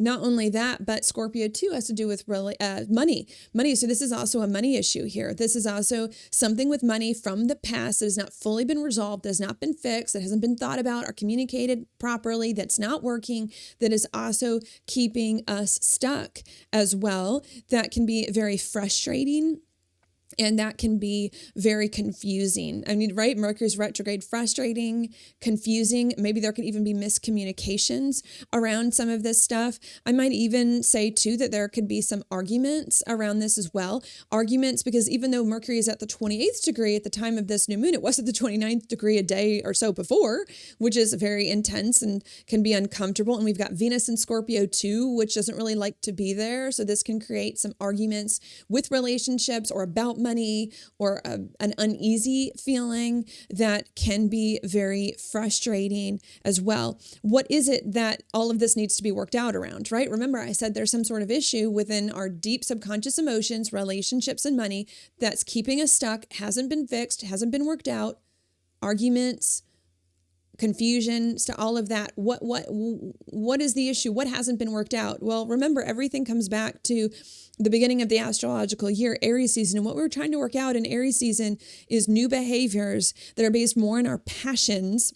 Not only that, but Scorpio too has to do with money. Money. So this is also a money issue here. This is also something with money from the past that has not fully been resolved, that has not been fixed, that hasn't been thought about or communicated properly, that's not working, that is also keeping us stuck as well. That can be very frustrating. And that can be very confusing. I mean, right? Mercury's retrograde, frustrating, confusing. Maybe there could even be miscommunications around some of this stuff. I might even say too that there could be some arguments around this as well. Arguments because even though Mercury is at the 28th degree at the time of this new moon, it was at the 29th degree a day or so before, which is very intense and can be uncomfortable. And we've got Venus in Scorpio too, which doesn't really like to be there. So this can create some arguments with relationships or about money or an uneasy feeling that can be very frustrating as well. What is it that all of this needs to be worked out around, right? Remember, I said there's some sort of issue within our deep subconscious emotions, relationships, and money that's keeping us stuck, hasn't been fixed, hasn't been worked out, arguments, confusion, to all of that. What is the issue? What hasn't been worked out? Well, remember, everything comes back to the beginning of the astrological year, Aries season. And what we're trying to work out in Aries season is new behaviors that are based more on our passions,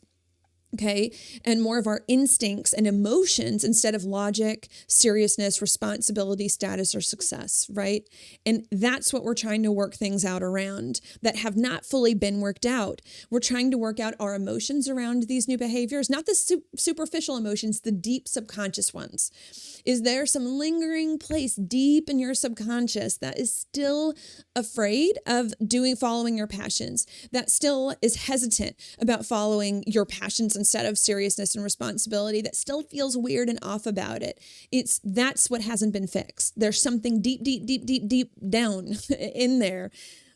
okay, and more of our instincts and emotions instead of logic, seriousness, responsibility, status, or success, right? And that's what we're trying to work things out around that have not fully been worked out. We're trying to work out our emotions around these new behaviors, not the superficial emotions, the deep subconscious ones. Is there some lingering place deep in your subconscious that is still afraid of following your passions, that still is hesitant about following your passions instead of seriousness and responsibility, that still feels weird and off about it? That's what hasn't been fixed. There's something deep down in there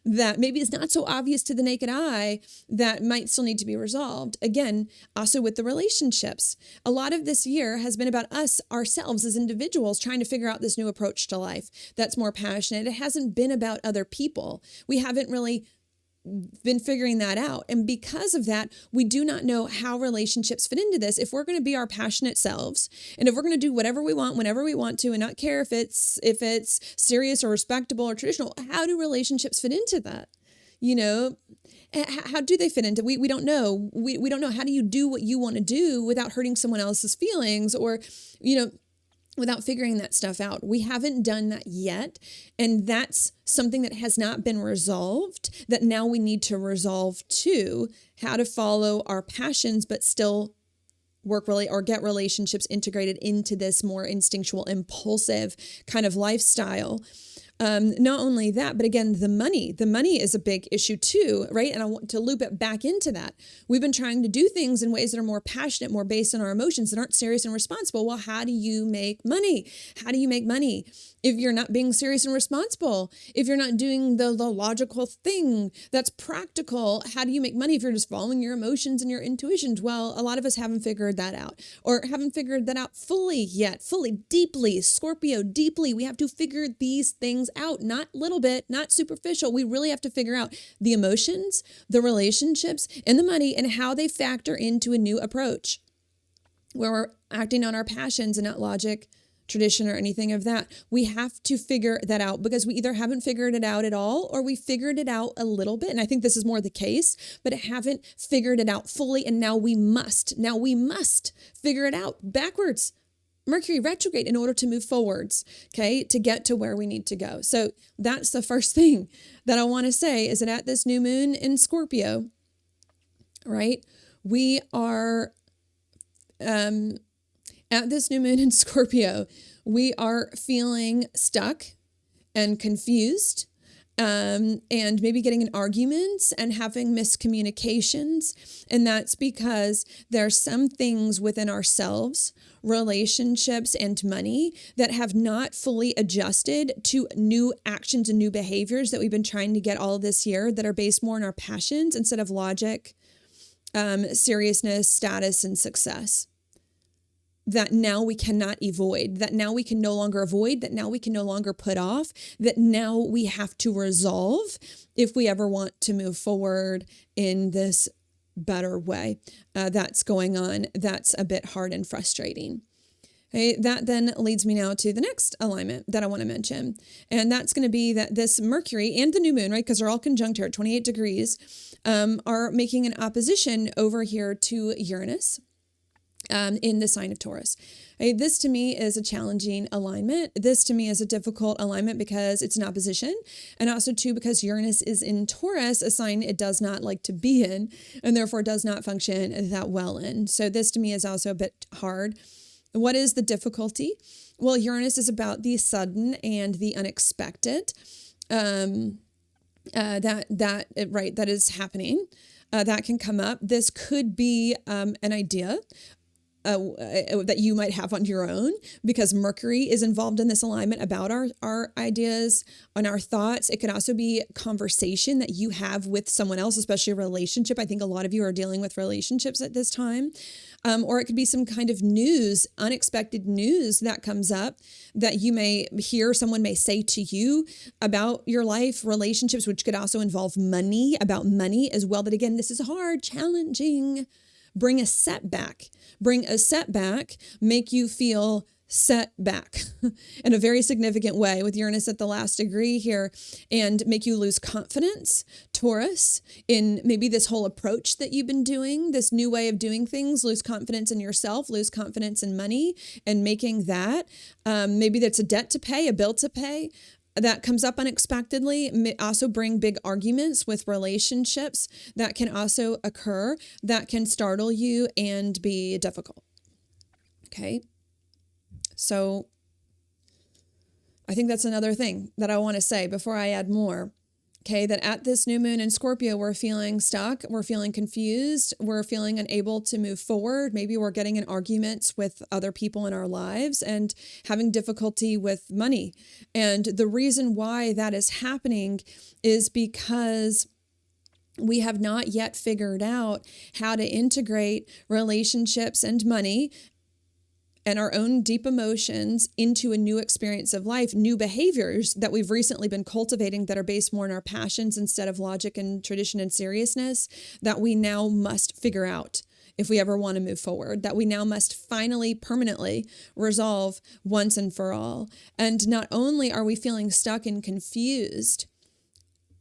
that maybe is not so obvious to the naked eye that might still need to be resolved. Again, also with the relationships. A lot of this year has been about ourselves as individuals trying to figure out this new approach to life that's more passionate. It hasn't been about other people. We haven't really been figuring that out. And because of that, we do not know how relationships fit into this. If we're going to be our passionate selves, and if we're going to do whatever we want, whenever we want to, and not care if it's serious or respectable or traditional, how do relationships fit into that? You know, how do they fit into? We don't know. We don't know. How do you do what you want to do without hurting someone else's feelings, or, without figuring that stuff out? We haven't done that yet. And that's something that has not been resolved, that now we need to resolve too, how to follow our passions, but still get relationships integrated into this more instinctual, impulsive kind of lifestyle. Not only that, but again, the money is a big issue too, right? And I want to loop it back into that. We've been trying to do things in ways that are more passionate, more based on our emotions, that aren't serious and responsible. Well, how do you make money? How do you make money if you're not being serious and responsible? If you're not doing the logical thing that's practical? How do you make money if you're just following your emotions and your intuitions? Well, a lot of us haven't figured that out, or haven't figured that out fully yet, deeply. Scorpio, deeply. We have to figure these things out, not little bit, not superficial. We really have to figure out the emotions, the relationships, and the money, and how they factor into a new approach where we're acting on our passions and not logic, tradition, or anything of that. We have to figure that out, because we either haven't figured it out at all, or we figured it out a little bit. And I think this is more the case, but haven't figured it out fully. And now we must figure it out backwards. Mercury retrograde, in order to move forwards, okay, to get to where we need to go. So that's the first thing that I want to say, is that at this new moon in Scorpio, right, we are, at this new moon in Scorpio, we are feeling stuck and confused, and maybe getting in arguments and having miscommunications. And that's because there are some things within ourselves, relationships, and money that have not fully adjusted to new actions and new behaviors that we've been trying to get all this year, that are based more on our passions instead of logic, seriousness, status, and success. That now we cannot avoid, that now we can no longer avoid, that now we can no longer put off, that now we have to resolve if we ever want to move forward in this better way that's going on. That's a bit hard and frustrating. Okay, that then leads me now to the next alignment that I want to mention. And that's going to be that this Mercury and the new moon, right, because they're all conjunct here at 28 degrees, are making an opposition over here to Uranus in the sign of Taurus. Okay, this to me is a challenging alignment. This to me is a difficult alignment because it's an opposition. And also too, because Uranus is in Taurus, a sign it does not like to be in, and therefore does not function that well in. So this to me is also a bit hard. What is the difficulty? Well, Uranus is about the sudden and the unexpected. That is happening. That can come up. This could be an idea that you might have on your own, because Mercury is involved in this alignment about our ideas and our thoughts. It could also be conversation that you have with someone else, especially a relationship. I think a lot of you are dealing with relationships at this time. Or it could be some kind of news, unexpected news that comes up that you may hear someone may say to you about your life, relationships, which could also involve money, about money as well. But again, this is hard, challenging. Bring a setback, make you feel set back in a very significant way with Uranus at the last degree here, and make you lose confidence, Taurus, in maybe this whole approach that you've been doing, this new way of doing things, lose confidence in yourself, lose confidence in money, and making that, maybe that's a debt to pay, a bill to pay, that comes up unexpectedly. May also bring big arguments with relationships that can also occur, that can startle you and be difficult. Okay. So I think that's another thing that I want to say before I add more. Okay, that at this new moon in Scorpio, we're feeling stuck, we're feeling confused, we're feeling unable to move forward. Maybe we're getting in arguments with other people in our lives and having difficulty with money. And the reason why that is happening is because we have not yet figured out how to integrate relationships and money and our own deep emotions into a new experience of life, new behaviors that we've recently been cultivating that are based more on our passions instead of logic and tradition and seriousness, that we now must figure out if we ever want to move forward, that we now must finally permanently resolve once and for all. And not only are we feeling stuck and confused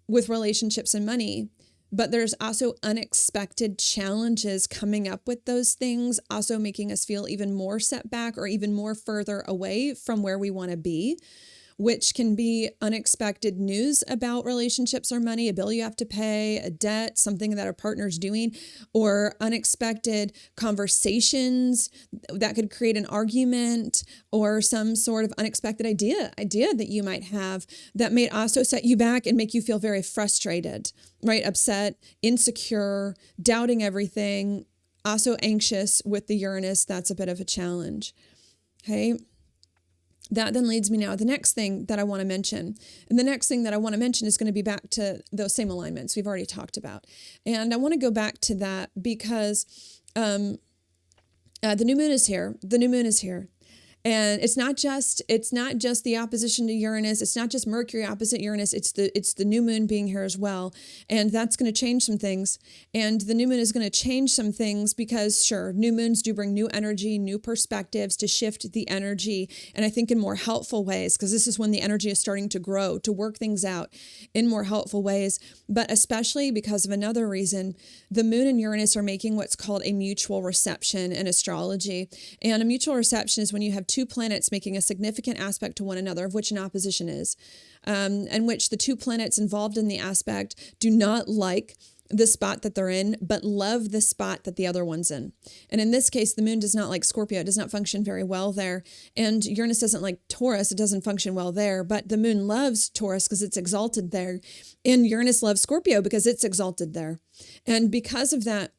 with relationships and money, but there's also unexpected challenges coming up with those things, also making us feel even more set back or even more further away from where we want to be, which can be unexpected news about relationships or money, a bill you have to pay, a debt, something that a partner's doing, or unexpected conversations that could create an argument, or some sort of unexpected idea that you might have that may also set you back and make you feel very frustrated, right? Upset, insecure, doubting everything, also anxious with the Uranus. That's a bit of a challenge. Okay. That then leads me now to the next thing that I want to mention. And the next thing that I want to mention is going to be back to those same alignments we've already talked about. And I want to go back to that because the new moon is here. The new moon is here. And it's not just the opposition to Uranus. It's not just Mercury opposite Uranus. It's the new moon being here as well. And that's going to change some things. And the new moon is going to change some things because, sure, new moons do bring new energy, new perspectives to shift the energy. And I think in more helpful ways, because this is when the energy is starting to grow, to work things out in more helpful ways. But especially because of another reason, the moon and Uranus are making what's called a mutual reception in astrology. And a mutual reception is when you have two planets making a significant aspect to one another, of which an opposition is, and which the two planets involved in the aspect do not like the spot that they're in, but love the spot that the other one's in. And in this case, the moon does not like Scorpio. It does not function very well there. And Uranus doesn't like Taurus. It doesn't function well there. But the moon loves Taurus because it's exalted there. And Uranus loves Scorpio because it's exalted there. And because of that,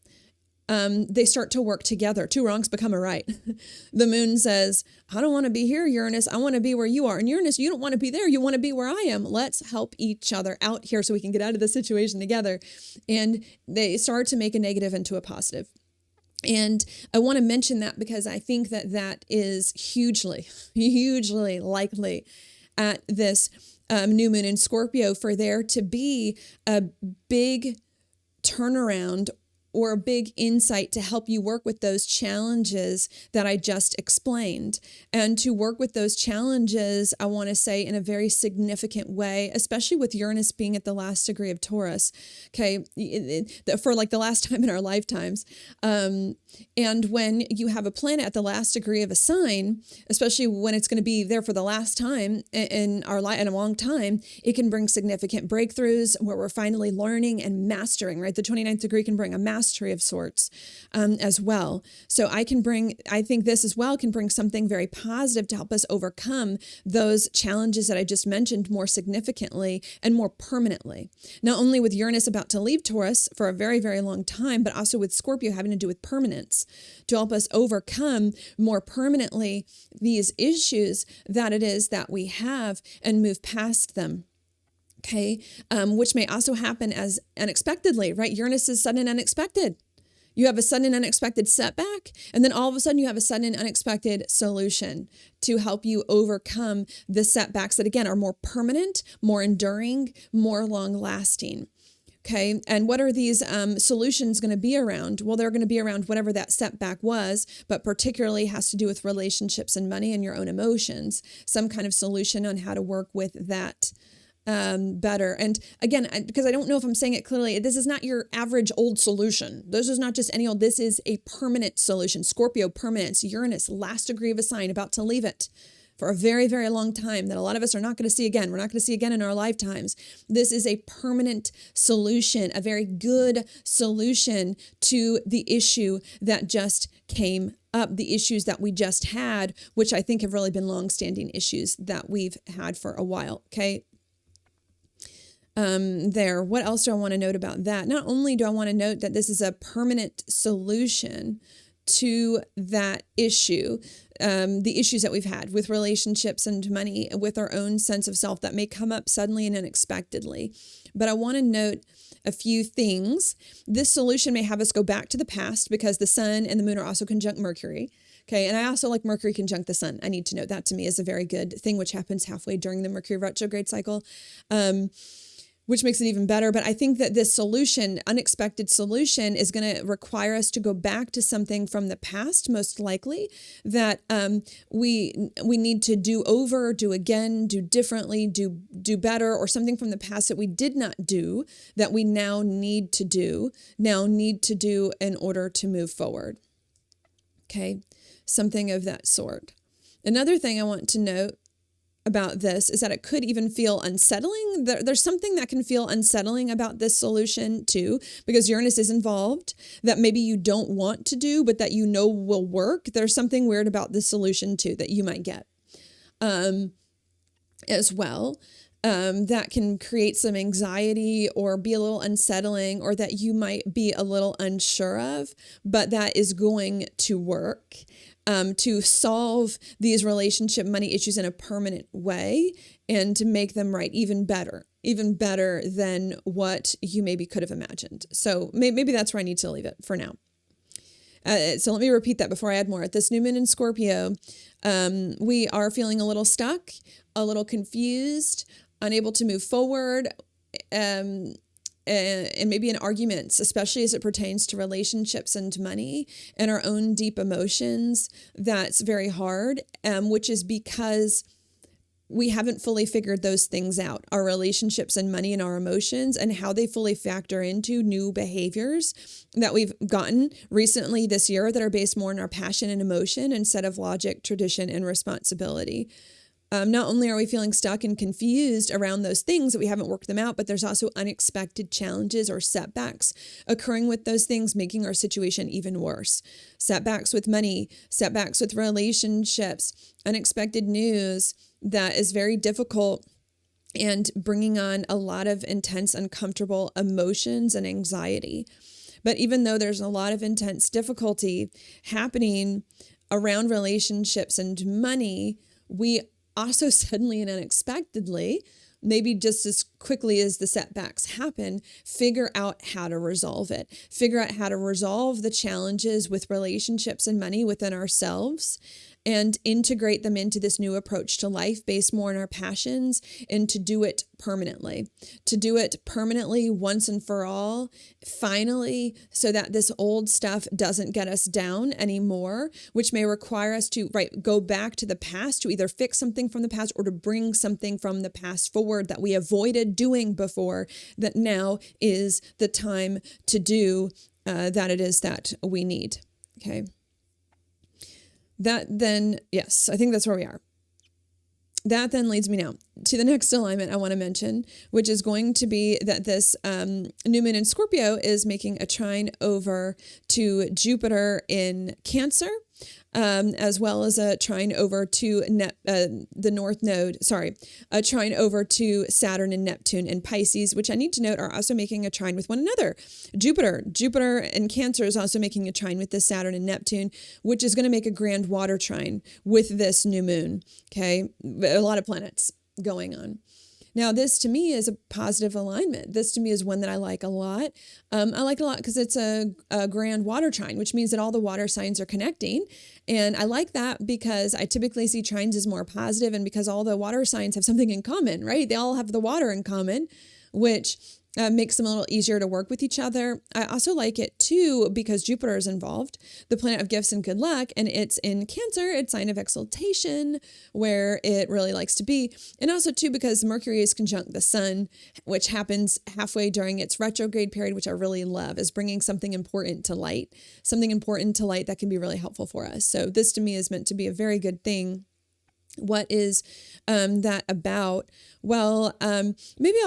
they start to work together. Two wrongs become a right. The moon says, I don't want to be here, Uranus. I want to be where you are. And Uranus, you don't want to be there. You want to be where I am. Let's help each other out here so we can get out of this situation together. And they start to make a negative into a positive. And I want to mention that because I think that is hugely, hugely likely at this new moon in Scorpio for there to be a big turnaround or a big insight to help you work with those challenges that I just explained. And to work with those challenges, I want to say in a very significant way, especially with Uranus being at the last degree of Taurus, okay, for like the last time in our lifetimes. And when you have a planet at the last degree of a sign, especially when it's going to be there for the last time in our life, in a long time, it can bring significant breakthroughs where we're finally learning and mastering, right? The 29th degree can bring a mastery of sorts as well. So I think this as well can bring something very positive to help us overcome those challenges that I just mentioned more significantly and more permanently. Not only with Uranus about to leave Taurus for a very, very long time, but also with Scorpio having to do with permanence to help us overcome more permanently these issues that it is that we have and move past them. Okay, which may also happen as unexpectedly, right? Uranus is sudden and unexpected. You have a sudden and unexpected setback, and then all of a sudden you have a sudden and unexpected solution to help you overcome the setbacks that, again, are more permanent, more enduring, more long-lasting. Okay, and what are these solutions going to be around? Well, they're going to be around whatever that setback was, but particularly has to do with relationships and money and your own emotions. Some kind of solution on how to work with that better. And again, because I don't know if I'm saying it clearly, this is not your average old solution. This is not just any old, this is a permanent solution. Scorpio, permanence, Uranus, last degree of a sign, about to leave it for a very, very long time that a lot of us are not going to see again. We're not going to see again in our lifetimes. This is a permanent solution, a very good solution to the issue that just came up, the issues that we just had, which I think have really been longstanding issues that we've had for a while. Okay. What else do I want to note about that? Not only do I want to note that this is a permanent solution to that issue, the issues that we've had with relationships and money, with our own sense of self that may come up suddenly and unexpectedly. But I want to note a few things. This solution may have us go back to the past because the sun and the moon are also conjunct Mercury. Okay, and I also like Mercury conjunct the sun. I need to note that to me is a very good thing, which happens halfway during the Mercury retrograde cycle. Which makes it even better. But I think that this solution, unexpected solution, is going to require us to go back to something from the past, most likely, that we need to do over, do again, do differently, do better, or something from the past that we did not do that we now need to do in order to move forward. Okay, something of that sort. Another thing I want to note about this is that it could even feel unsettling. There's something that can feel unsettling about this solution too, because Uranus is involved that maybe you don't want to do, but that you know will work. There's something weird about this solution too that you might get as well. That can create some anxiety or be a little unsettling, or that you might be a little unsure of, but that is going to work. To solve these relationship money issues in a permanent way and to make them right even better than what you maybe could have imagined. So maybe that's where I need to leave it for now. So let me repeat that before I add more. At this new moon in Scorpio, we are feeling a little stuck, a little confused, unable to move forward, and maybe in arguments, especially as it pertains to relationships and money and our own deep emotions. That's very hard, which is because we haven't fully figured those things out, our relationships and money and our emotions, and how they fully factor into new behaviors that we've gotten recently this year that are based more on our passion and emotion instead of logic, tradition, and responsibility. Not only are we feeling stuck and confused around those things that we haven't worked them out, but there's also unexpected challenges or setbacks occurring with those things, making our situation even worse. Setbacks with money, setbacks with relationships, unexpected news that is very difficult and bringing on a lot of intense, uncomfortable emotions and anxiety. But even though there's a lot of intense difficulty happening around relationships and money, we also suddenly and unexpectedly, maybe just as quickly as the setbacks happen, figure out how to resolve it. Figure out how to resolve the challenges with relationships and money within ourselves and integrate them into this new approach to life based more on our passions, and to do it permanently. To do it permanently once and for all, finally, so that this old stuff doesn't get us down anymore, which may require us to, go back to the past to either fix something from the past or to bring something from the past forward that we avoided doing before, that now is the time to do that it is that we need. Okay. That then, yes, I think that's where we are. That then leads me now to the next alignment I want to mention, which is going to be that this new moon in Scorpio is making a trine over to Jupiter in Cancer, as well as a trine over to the North Node, a trine over to Saturn and Neptune in Pisces, which I need to note are also making a trine with one another. Jupiter in Cancer is also making a trine with this Saturn and Neptune, which is going to make a grand water trine with this new moon. Okay, a lot of planets going on. Now, this to me is a positive alignment. This to me is one that I like a lot. I like it a lot because it's a grand water trine, which means that all the water signs are connecting. And I like that because I typically see trines as more positive, and because all the water signs have something in common, right? They all have the water in common, which makes them a little easier to work with each other. I also like it too because Jupiter is involved, the planet of gifts and good luck, and it's in Cancer, it's sign of exaltation, where it really likes to be. And also too because Mercury is conjunct the sun, which happens halfway during its retrograde period, which I really love, is bringing something important to light that can be really helpful for us. So this to me is meant to be a very good thing. What is that about? Well, maybe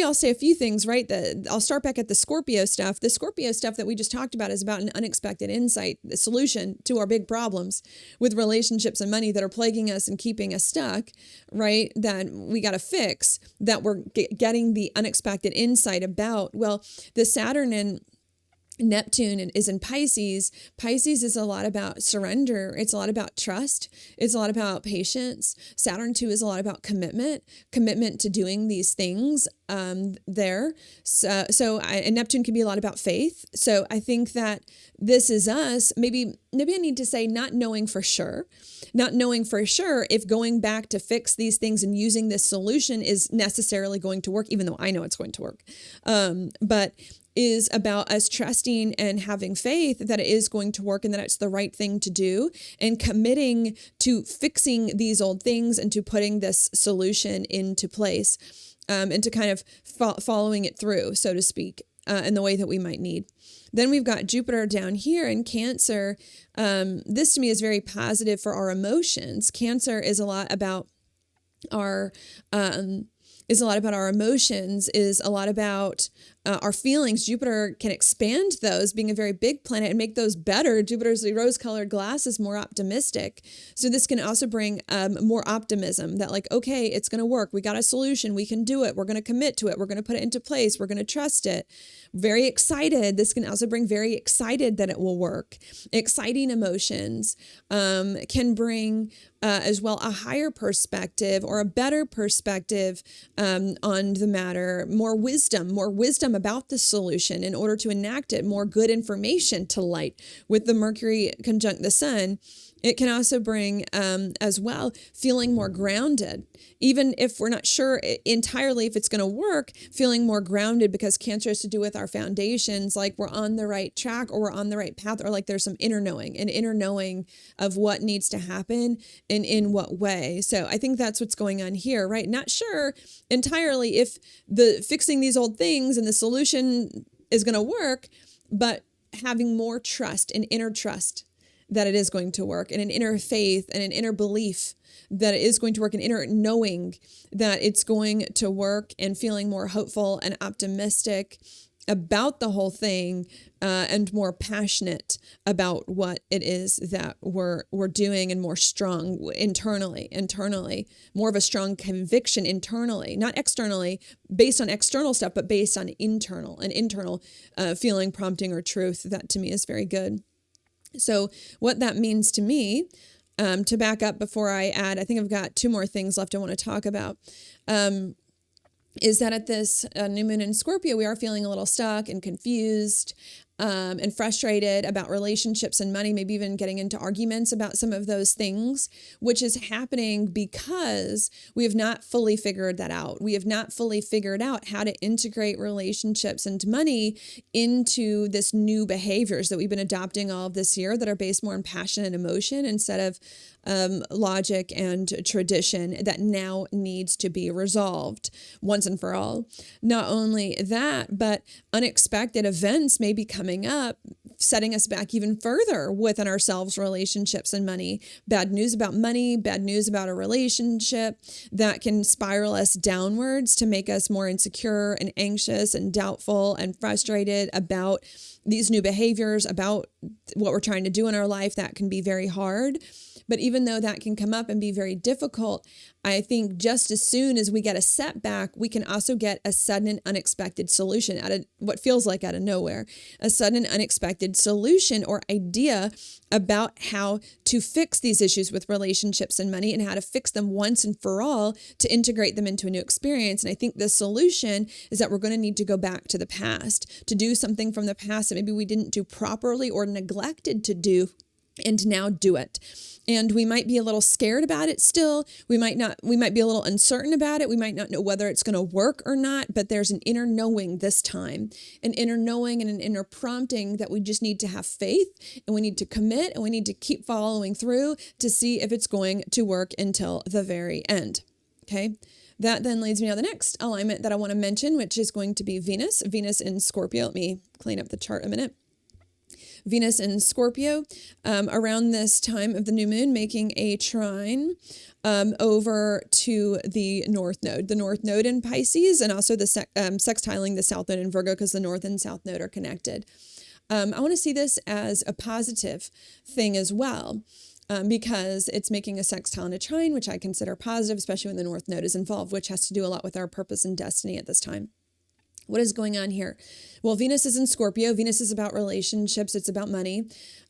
I'll say a few things, right? I'll start back at the Scorpio stuff. The Scorpio stuff that we just talked about is about an unexpected insight, the solution to our big problems with relationships and money that are plaguing us and keeping us stuck, right? That we got to fix, that we're getting the unexpected insight about. Well, the Saturn and Neptune is in Pisces. Pisces is a lot about surrender. It's a lot about trust. It's a lot about patience. Saturn too is a lot about commitment to doing these things there. And Neptune can be a lot about faith. So I think that this is us. Maybe I need to say not knowing for sure if going back to fix these things and using this solution is necessarily going to work, even though I know it's going to work. But is about us trusting and having faith that it is going to work and that it's the right thing to do, and committing to fixing these old things and to putting this solution into place, and to kind of following it through, so to speak, in the way that we might need. Then we've got Jupiter down here in Cancer. This to me is very positive for our emotions. Cancer is a lot about our emotions, is a lot about our feelings. Jupiter can expand those, being a very big planet, and make those better. Jupiter's rose-colored glass is more optimistic. So this can also bring more optimism that okay, it's going to work. We got a solution. We can do it. We're going to commit to it. We're going to put it into place. We're going to trust it. Very excited. This can also bring very excited that it will work. Exciting emotions can bring as well a higher perspective or a better perspective on the matter, more wisdom about the solution in order to enact it, more good information to light. With the Mercury conjunct the sun, it can also bring as well feeling more grounded, even if we're not sure entirely if it's going to work, feeling more grounded, because Cancer has to do with our foundations, like we're on the right track or we're on the right path, or like there's some inner knowing of what needs to happen and in what way. So I think that's what's going on here, right? Not sure entirely if the fixing these old things and the solution is going to work, but having more trust and inner trust that it is going to work, and an inner faith and an inner belief that it is going to work, an inner knowing that it's going to work, and feeling more hopeful and optimistic about the whole thing, and more passionate about what it is that we're doing, and more strong internally, more of a strong conviction internally, not externally based on external stuff, but based on an internal feeling, prompting, or truth. That to me is very good. So what that means to me, to back up before I add, I think I've got two more things left I want to talk about, is that at this new moon in Scorpio, we are feeling a little stuck and confused. and frustrated about relationships and money, maybe even getting into arguments about some of those things, which is happening because we have not fully figured that out. We have not fully figured out how to integrate relationships and money into this new behaviors that we've been adopting all of this year that are based more on passion and emotion instead of logic and tradition, that now needs to be resolved once and for all. Not only that, but unexpected events may be coming up, setting us back even further within ourselves, relationships and money. Bad news about money, bad news about a relationship that can spiral us downwards to make us more insecure and anxious and doubtful and frustrated about these new behaviors, about what we're trying to do in our life. That can be very hard. But even though that can come up and be very difficult, I think just as soon as we get a setback, we can also get a sudden and unexpected solution out of what feels like out of nowhere, a sudden and unexpected solution or idea about how to fix these issues with relationships and money and how to fix them once and for all to integrate them into a new experience. And I think the solution is that we're going to need to go back to the past, to do something from the past that maybe we didn't do properly or neglected to do, and now do it. And we might be a little scared about it still. We might be a little uncertain about it. We might not know whether it's going to work or not, but there's an inner knowing this time, an inner knowing and an inner prompting that we just need to have faith, and we need to commit, and we need to keep following through to see if it's going to work until the very end. Okay. That then leads me to the next alignment that I want to mention, which is going to be Venus in Scorpio. Let me clean up the chart a minute. Venus in Scorpio, around this time of the new moon, making a trine over to the North Node in Pisces, and also the sextiling the South Node in Virgo, because the North and South Node are connected. I want to see this as a positive thing as well, because it's making a sextile and a trine, which I consider positive, especially when the North Node is involved, which has to do a lot with our purpose and destiny at this time. What is going on here? Well, Venus is in Scorpio. Venus is about relationships. It's about money.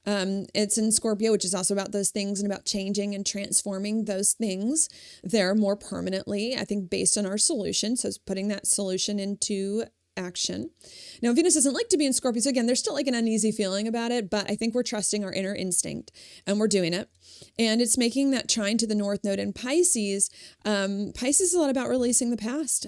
It's in Scorpio, which is also about those things and about changing and transforming those things there more permanently, I think, based on our solution. So it's putting that solution into action. Now, Venus doesn't like to be in Scorpio. So again, there's still like an uneasy feeling about it, but I think we're trusting our inner instinct and we're doing it. And it's making that trine to the North Node in Pisces. Pisces is a lot about releasing the past,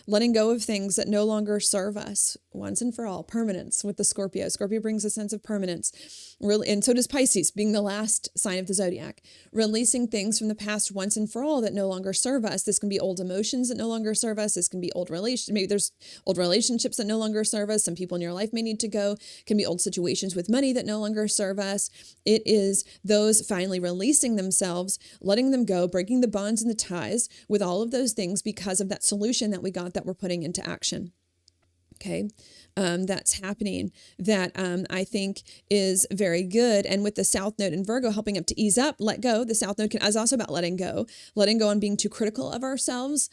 letting go of things that no longer serve us once and for all. Permanence with the Scorpio. Scorpio brings a sense of permanence. And so does Pisces, being the last sign of the zodiac. Releasing things from the past once and for all that no longer serve us. This can be old emotions that no longer serve us. This can be maybe there's old relationships that no longer serve us. Some people in your life may need to go. It can be old situations with money that no longer serve us. It is those finally releasing themselves, letting them go, breaking the bonds and the ties with all of those things because of that solution that we got that we're putting into action. Okay. That's happening that I think is very good. And with the South Node in Virgo helping up to ease up, let go. The South Node is also about letting go and being too critical of ourselves.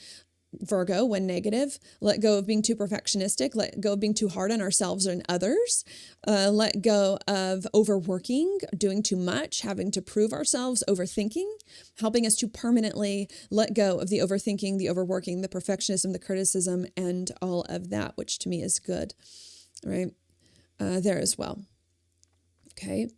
Virgo, when negative, let go of being too perfectionistic, let go of being too hard on ourselves and others, let go of overworking, doing too much, having to prove ourselves, overthinking, helping us to permanently let go of the overthinking, the overworking, the perfectionism, the criticism, and all of that, which to me is good, right? There as well. Okay.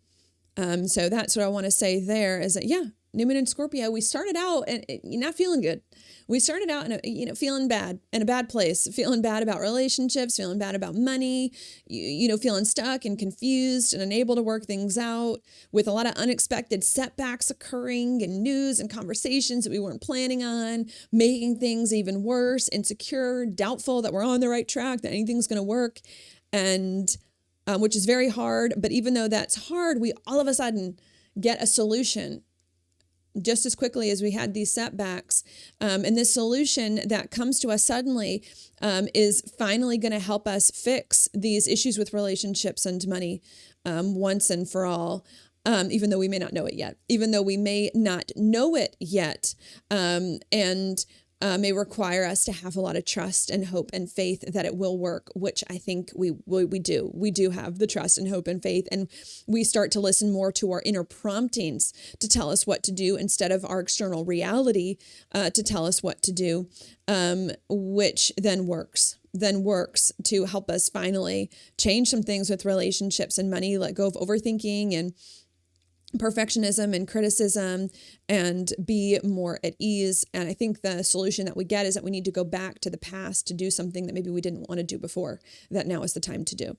So that's what I want to say there is that, yeah, New Moon in Scorpio, we started out and not feeling good. We started out in feeling bad, in a bad place, feeling bad about relationships, feeling bad about money, feeling stuck and confused and unable to work things out, with a lot of unexpected setbacks occurring and news and conversations that we weren't planning on, making things even worse, insecure, doubtful that we're on the right track, that anything's going to work, and which is very hard. But even though that's hard, we all of a sudden get a solution just as quickly as we had these setbacks. And this solution that comes to us suddenly is finally going to help us fix these issues with relationships and money once and for all. Even though we may not know it yet, and may require us to have a lot of trust and hope and faith that it will work, which I think we do. We do have the trust and hope and faith, and we start to listen more to our inner promptings to tell us what to do instead of our external reality to tell us what to do, which then works. then works to help us finally change some things with relationships and money, let go of overthinking and perfectionism and criticism, and be more at ease. And I think the solution that we get is that we need to go back to the past to do something that maybe we didn't want to do before, that now is the time to do.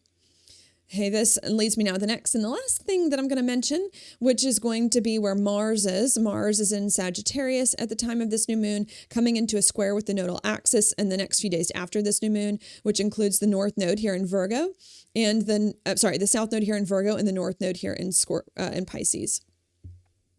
Hey, this leads me now to the next and the last thing that I'm going to mention, which is going to be where Mars is. Mars is in Sagittarius at the time of this new moon, coming into a square with the nodal axis in the next few days after this new moon, which includes the North Node here in Virgo, and the South Node here in Virgo, and the North Node here in Pisces.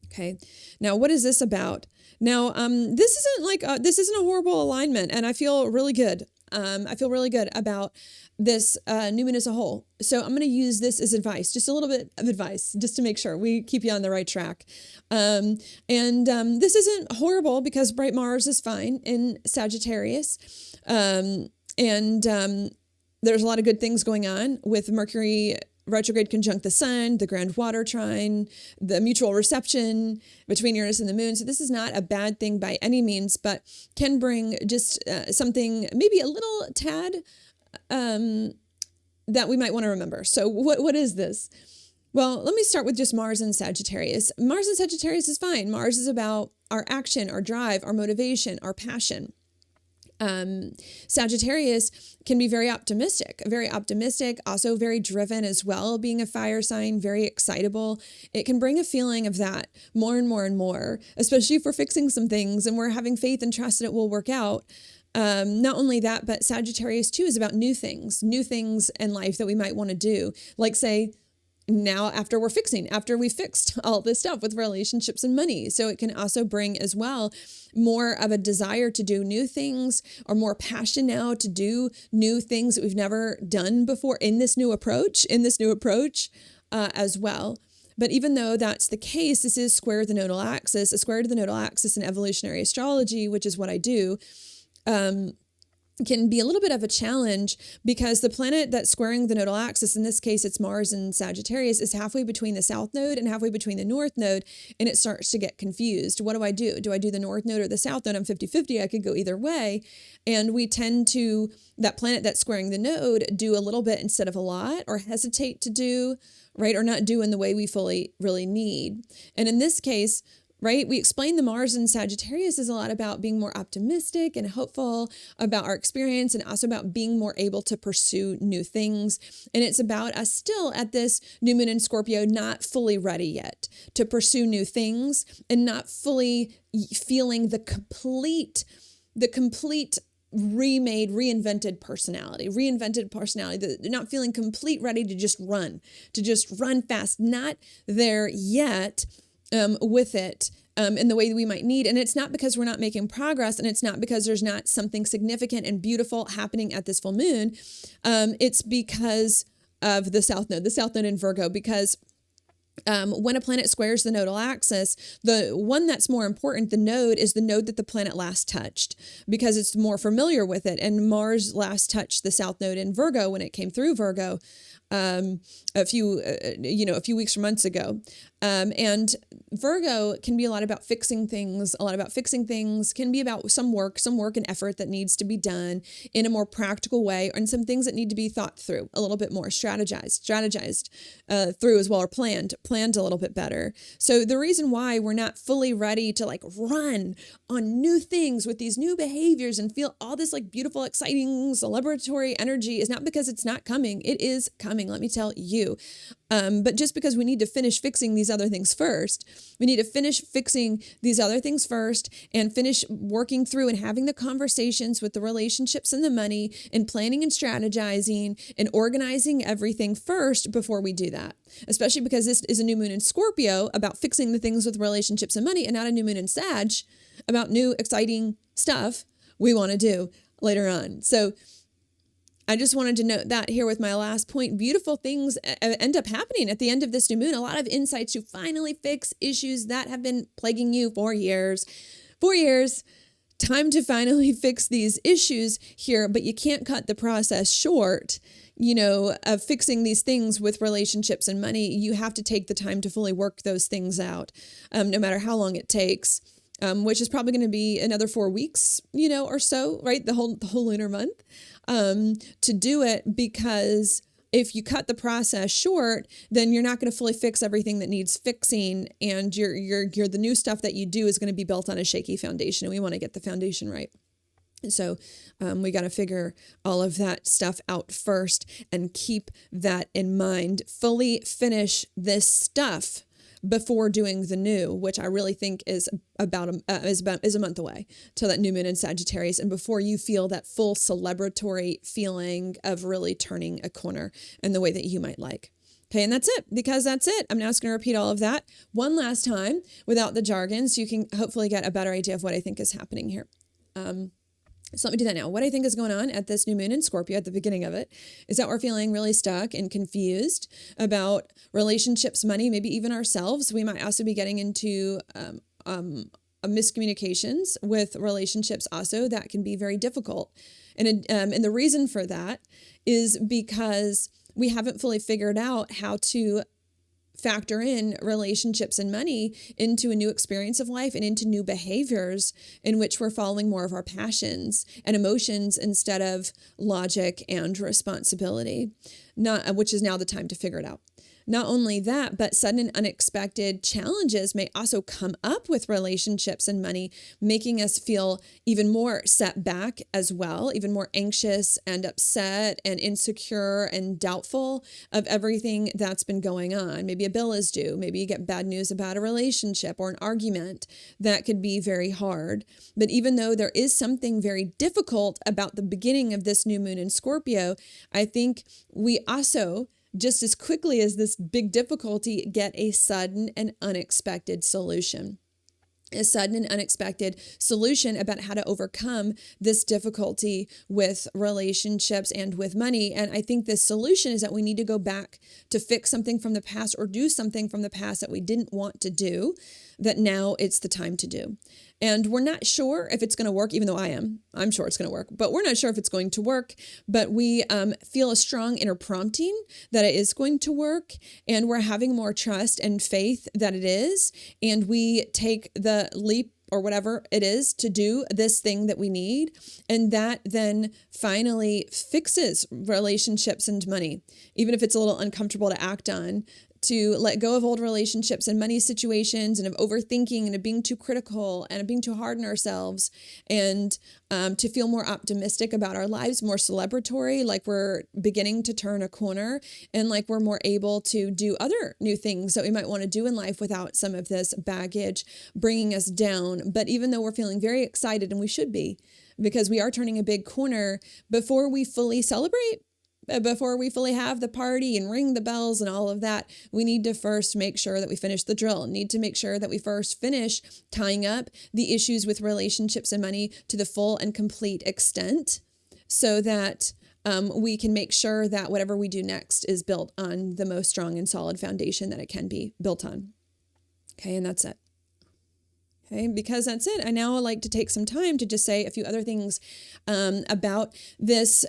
Okay, now what is this about? Now, this isn't a horrible alignment, and I feel really good. I feel really good about this new moon as a whole. So I'm going to use this as advice, just a little bit of advice, just to make sure we keep you on the right track. This isn't horrible because bright Mars is fine in Sagittarius. There's a lot of good things going on with Mercury retrograde conjunct the sun, the grand water trine, the mutual reception between Uranus and the moon. So this is not a bad thing by any means, but can bring just something, maybe a little tad that we might want to remember. So what is this? Well, let me start with just Mars and Sagittarius. Mars and Sagittarius is fine. Mars is about our action, our drive, our motivation, our passion. Sagittarius can be very optimistic, also very driven as well, being a fire sign, very excitable. It can bring a feeling of that more and more and more, especially if we're fixing some things and we're having faith and trust that it will work out. Not only that, but Sagittarius too is about new things in life that we might want to do. Like say, now after we fixed all this stuff with relationships and money. So it can also bring as well more of a desire to do new things, or more passion now to do new things that we've never done before in this new approach as well. But even though that's the case, this is square to the nodal axis. A square to the nodal axis in evolutionary astrology, which is what I do, can be a little bit of a challenge, because the planet that's squaring the nodal axis, in this case it's Mars in Sagittarius, is halfway between the South Node and halfway between the North Node, and it starts to get confused. What do I do? Do I do the North Node or the South Node? I'm 50-50. I could go either way. And we tend to, that planet that's squaring the node, do a little bit instead of a lot, or hesitate to do, right? Or not do in the way we fully really need. And in this case, right, we explained the Mars in Sagittarius is a lot about being more optimistic and hopeful about our experience, and also about being more able to pursue new things. And it's about us still at this new moon in Scorpio, not fully ready yet to pursue new things, and not fully feeling the complete reinvented personality, not feeling ready to just run fast, not there yet. With it in the way that we might need. And it's not because we're not making progress, and it's not because there's not something significant and beautiful happening at this full moon. It's because of the South Node in Virgo, because when a planet squares the nodal axis, the one that's more important, the node, is the node that the planet last touched, because it's more familiar with it. And Mars last touched the South Node in Virgo when it came through Virgo a few weeks or months ago. And Virgo can be a lot about fixing things, can be about some work and effort that needs to be done in a more practical way, and some things that need to be thought through a little bit more, strategized through as well, or planned a little bit better. So the reason why we're not fully ready to run on new things with these new behaviors and feel all this beautiful, exciting, celebratory energy is not because it's not coming. It is coming, let me tell you. But just because we need to finish fixing these other things first, and finish working through and having the conversations with the relationships and the money, and planning and strategizing and organizing everything first before we do that. Especially because this is a new moon in Scorpio about fixing the things with relationships and money, and not a new moon in Sag about new exciting stuff we want to do later on. So I just wanted to note that here with my last point. Beautiful things end up happening at the end of this new moon. A lot of insights to finally fix issues that have been plaguing you for years. Time to finally fix these issues here, but you can't cut the process short, of fixing these things with relationships and money. You have to take the time to fully work those things out, no matter how long it takes. which is probably going to be another 4 weeks, or so, right? The whole lunar month, to do it, because if you cut the process short, then you're not going to fully fix everything that needs fixing. And the new stuff that you do is going to be built on a shaky foundation. And we want to get the foundation right. So we got to figure all of that stuff out first and keep that in mind. Fully finish this stuff before doing the new, which I really think is a month away till that new moon in Sagittarius, and before you feel that full celebratory feeling of really turning a corner in the way that you might like. Okay, and that's it, because that's it. I'm now just going to repeat all of that one last time without the jargon, so you can hopefully get a better idea of what I think is happening here. So let me do that now. What I think is going on at this new moon in Scorpio at the beginning of it is that we're feeling really stuck and confused about relationships, money, maybe even ourselves. We might also be getting into miscommunications with relationships also that can be very difficult. And the reason for that is because we haven't fully figured out how to factor in relationships and money into a new experience of life and into new behaviors in which we're following more of our passions and emotions instead of logic and responsibility, which is now the time to figure it out. Not only that, but sudden and unexpected challenges may also come up with relationships and money, making us feel even more set back as well, even more anxious and upset and insecure and doubtful of everything that's been going on. Maybe a bill is due. Maybe you get bad news about a relationship or an argument. That could be very hard. But even though there is something very difficult about the beginning of this new moon in Scorpio, I think we also, just as quickly as this big difficulty, get a sudden and unexpected solution. A sudden and unexpected solution about how to overcome this difficulty with relationships and with money. And I think the solution is that we need to go back to fix something from the past or do something from the past that we didn't want to do, that now it's the time to do. And we're not sure if it's going to work, even though I'm sure it's going to work, but we're not sure if it's going to work. But we feel a strong inner prompting that it is going to work. And we're having more trust and faith that it is. And we take the leap or whatever it is to do this thing that we need. And that then finally fixes relationships and money, even if it's a little uncomfortable to act on, to let go of old relationships and money situations and of overthinking and of being too critical and of being too hard on ourselves, and to feel more optimistic about our lives, more celebratory, like we're beginning to turn a corner and like we're more able to do other new things that we might want to do in life without some of this baggage bringing us down. But even though we're feeling very excited, and we should be, because we are turning a big corner, before we fully celebrate, before we fully have the party and ring the bells and all of that, we need to first make sure that we finish the drill. Need to make sure that we first finish tying up the issues with relationships and money to the full and complete extent, so that we can make sure that whatever we do next is built on the most strong and solid foundation that it can be built on. Okay, and that's it. Okay, because that's it. I now like to take some time to just say a few other things about this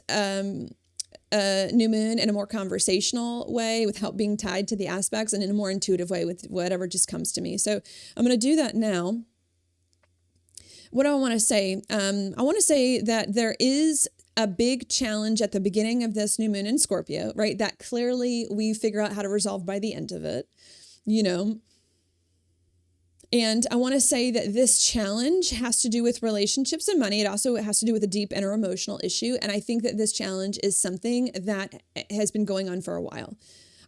new moon in a more conversational way without being tied to the aspects, and in a more intuitive way with whatever just comes to me. So I'm going to do that now. What do I want to say? I want to say that there is a big challenge at the beginning of this new moon in Scorpio, right? That clearly we figure out how to resolve by the end of it, And I want to say that this challenge has to do with relationships and money. It also has to do with a deep inner emotional issue. And I think that this challenge is something that has been going on for a while.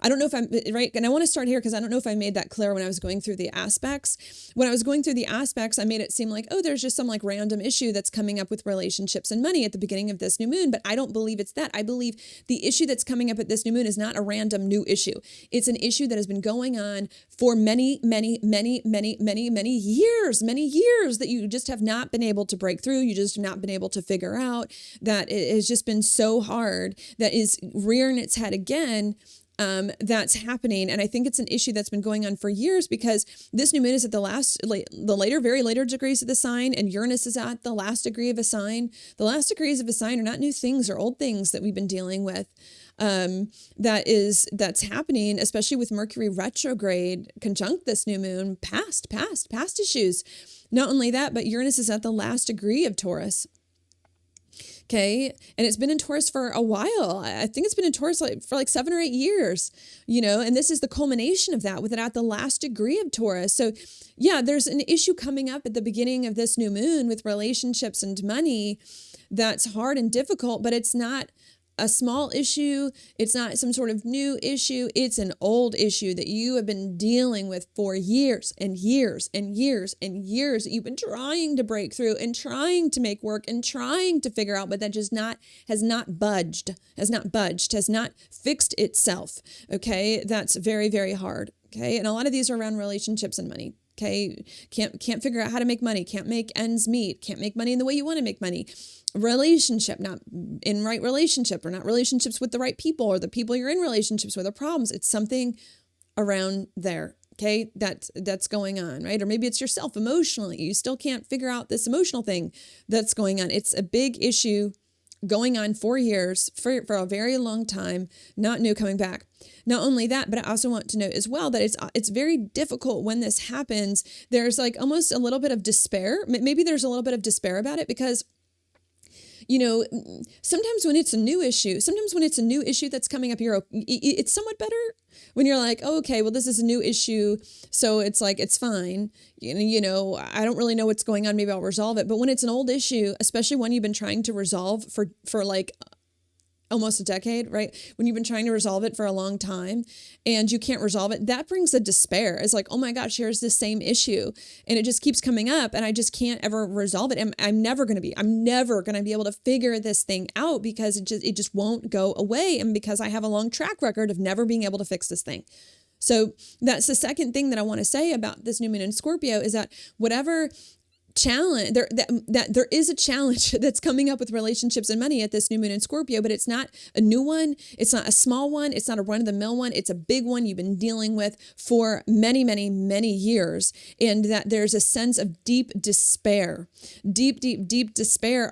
I don't know if I'm right. And I want to start here because I don't know if I made that clear when I was going through the aspects. When I was going through the aspects, I made it seem like, oh, there's just some like random issue that's coming up with relationships and money at the beginning of this new moon. But I don't believe it's that. I believe the issue that's coming up at this new moon is not a random new issue. It's an issue that has been going on for many, many, many, many, many, many years that you just have not been able to break through. You just have not been able to figure out, that it has just been so hard, that is rearing its head again that's happening. And I think it's an issue that's been going on for years because this new moon is at very later degrees of the sign, and Uranus is at the last degree of a sign. The last degrees of a sign are not new things or old things that we've been dealing with. That's happening, especially with Mercury retrograde conjunct this new moon, past issues. Not only that, but Uranus is at the last degree of Taurus. Okay. And it's been in Taurus for a while. I think it's been in Taurus for 7 or 8 years, and this is the culmination of that with it at the last degree of Taurus. So yeah, there's an issue coming up at the beginning of this new moon with relationships and money that's hard and difficult, but it's not a small issue. It's not some sort of new issue. It's an old issue that you have been dealing with for years and years and years and years that you've been trying to break through and trying to make work and trying to figure out, but that just has not budged, has not fixed itself. Okay. That's very, very hard. Okay. And a lot of these are around relationships and money. Okay. Can't figure out how to make money. Can't make ends meet. Can't make money in the way you want to make money. Relationship, not in right relationship, or not relationships with the right people, or the people you're in relationships with are problems. It's something around there. Okay. That's going on, right? Or maybe it's yourself emotionally. You still can't figure out this emotional thing that's going on. It's a big issue going on for years, for a very long time, not new, coming back. Not only that, but I also want to note as well that it's very difficult when this happens. There's almost a little bit of despair. Maybe there's a little bit of despair about it because sometimes when it's a new issue that's coming up, it's somewhat better when you're like, oh, okay, well, this is a new issue. So it's it's fine. I don't really know what's going on. Maybe I'll resolve it. But when it's an old issue, especially one you've been trying to resolve for almost a decade, right? When you've been trying to resolve it for a long time and you can't resolve it, that brings a despair. It's oh my gosh, here's this same issue and it just keeps coming up and I just can't ever resolve it. And I'm never going to be able to figure this thing out because it just won't go away. And because I have a long track record of never being able to fix this thing. So that's the second thing that I want to say about this new moon in Scorpio is that whatever challenge that there is a challenge that's coming up with relationships and money at this new moon in Scorpio, but it's not a new one. It's not a small one. It's not a run-of-the-mill one. It's a big one you've been dealing with for many, many, many years. And that there's a sense of deep despair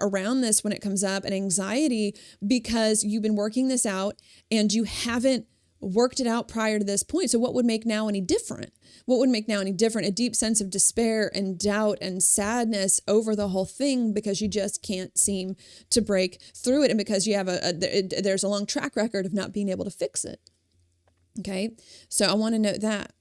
around this when it comes up, and anxiety because you've been working this out and you haven't worked it out prior to this point. So what would make now any different? A deep sense of despair and doubt and sadness over the whole thing because you just can't seem to break through it. And because you have there's a long track record of not being able to fix it. Okay. So I want to note that.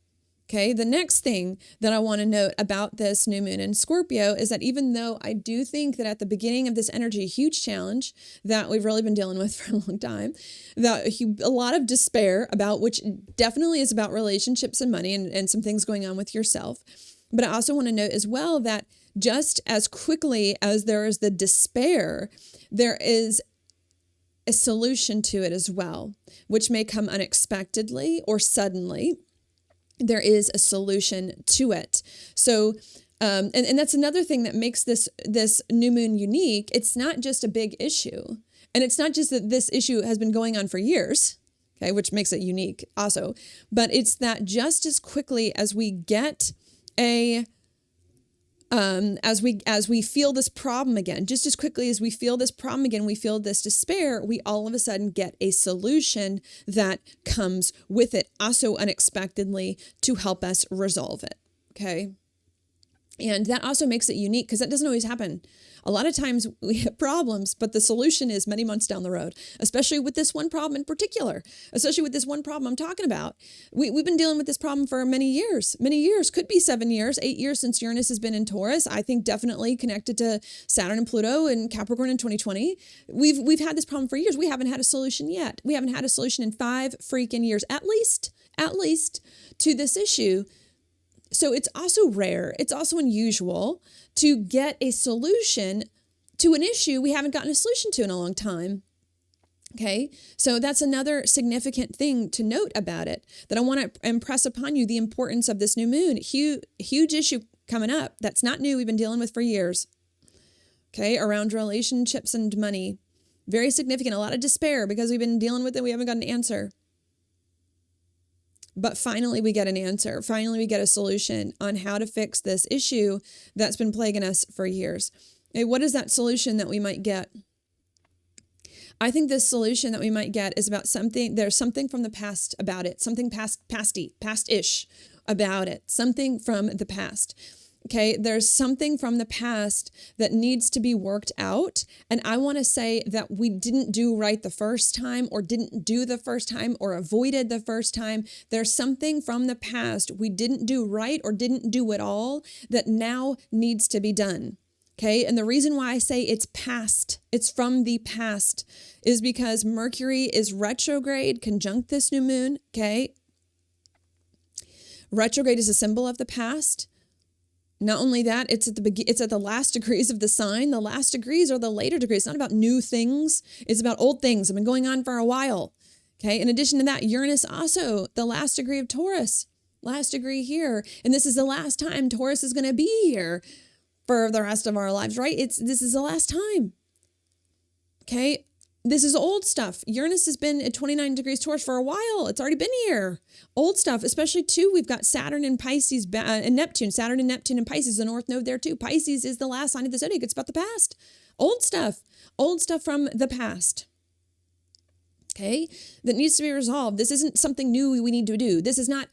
Okay. The next thing that I want to note about this new moon in Scorpio is that even though I do think that at the beginning of this energy, a huge challenge that we've really been dealing with for a long time, that a lot of despair about, which definitely is about relationships and money and some things going on with yourself. But I also want to note as well that just as quickly as there is the despair, there is a solution to it as well, which may come unexpectedly or suddenly. There is a solution to it. So, and that's another thing that makes this new moon unique. It's not just a big issue. And it's not just that this issue has been going on for years, okay, which makes it unique also, but it's that just as quickly as we get as we feel this problem again, just as quickly as we feel this problem again, we feel this despair, we all of a sudden get a solution that comes with it, also unexpectedly, to help us resolve it. Okay. And that also makes it unique because that doesn't always happen. A lot of times we have problems, but the solution is many months down the road, especially with this one problem in particular, especially with this one problem I'm talking about. We've been dealing with this problem for many years, could be 7 years, 8 years since Uranus has been in Taurus. I think definitely connected to Saturn and Pluto and Capricorn in 2020. We've had this problem for years. We haven't had a solution yet. We haven't had a solution in 5 freaking years, at least to this issue. So it's also rare. It's also unusual to get a solution to an issue we haven't gotten a solution to in a long time. Okay. So that's another significant thing to note about it that I want to impress upon you, the importance of this new moon. Huge issue coming up. That's not new. We've been dealing with for years. Okay. Around relationships and money. Very significant. A lot of despair because we've been dealing with it. We haven't got an answer. But finally, we get an answer. Finally, we get a solution on how to fix this issue that's been plaguing us for years. Okay, what is that solution that we might get? I think this solution that we might get is about something, there's something from the past about it, something past-ish about it, something from the past. Okay, there's something from the past that needs to be worked out. And I want to say that we didn't do right the first time, or didn't do the first time, or avoided the first time. There's something from the past we didn't do right or didn't do at all that now needs to be done. Okay, and the reason why I say it's past, it's from the past, is because Mercury is retrograde, conjunct this new moon. Okay, retrograde is a symbol of the past. Not only that, it's at the last degrees of the sign. The last degrees are the later degrees. It's not about new things. It's about old things that have been going on for a while. Okay. In addition to that, Uranus also the last degree of Taurus, last degree here. And this is the last time Taurus is going to be here for the rest of our lives, right? This is the last time. Okay. This is old stuff. Uranus has been at 29 degrees Taurus for a while. It's already been here. Old stuff, especially too, we've got Saturn and Pisces and Neptune. Saturn and Neptune and Pisces, the North Node there too. Pisces is the last sign of the zodiac. It's about the past. Old stuff from the past. Okay, that needs to be resolved. This isn't something new we need to do. This is not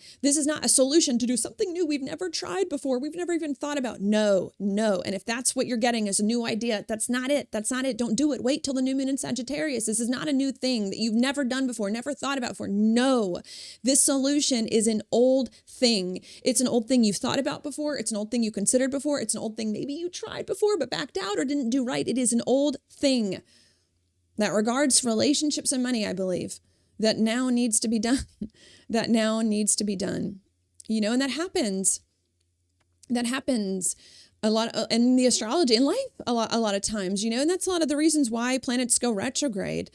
a solution to do something new we've never tried before. We've never even thought about. No. And if that's what you're getting is a new idea, that's not it. Don't do it. Wait till the new moon in Sagittarius. This is not a new thing that you've never done before, never thought about before. No, this solution is an old thing. It's an old thing you've thought about before. It's an old thing you considered before. It's an old thing maybe you tried before but backed out or didn't do right. It is an old thing that regards relationships and money, I believe, that now needs to be done. That now needs to be done. You know, and that happens. That happens a lot in the astrology, in life, a lot of times, you know, and that's a lot of the reasons why planets go retrograde,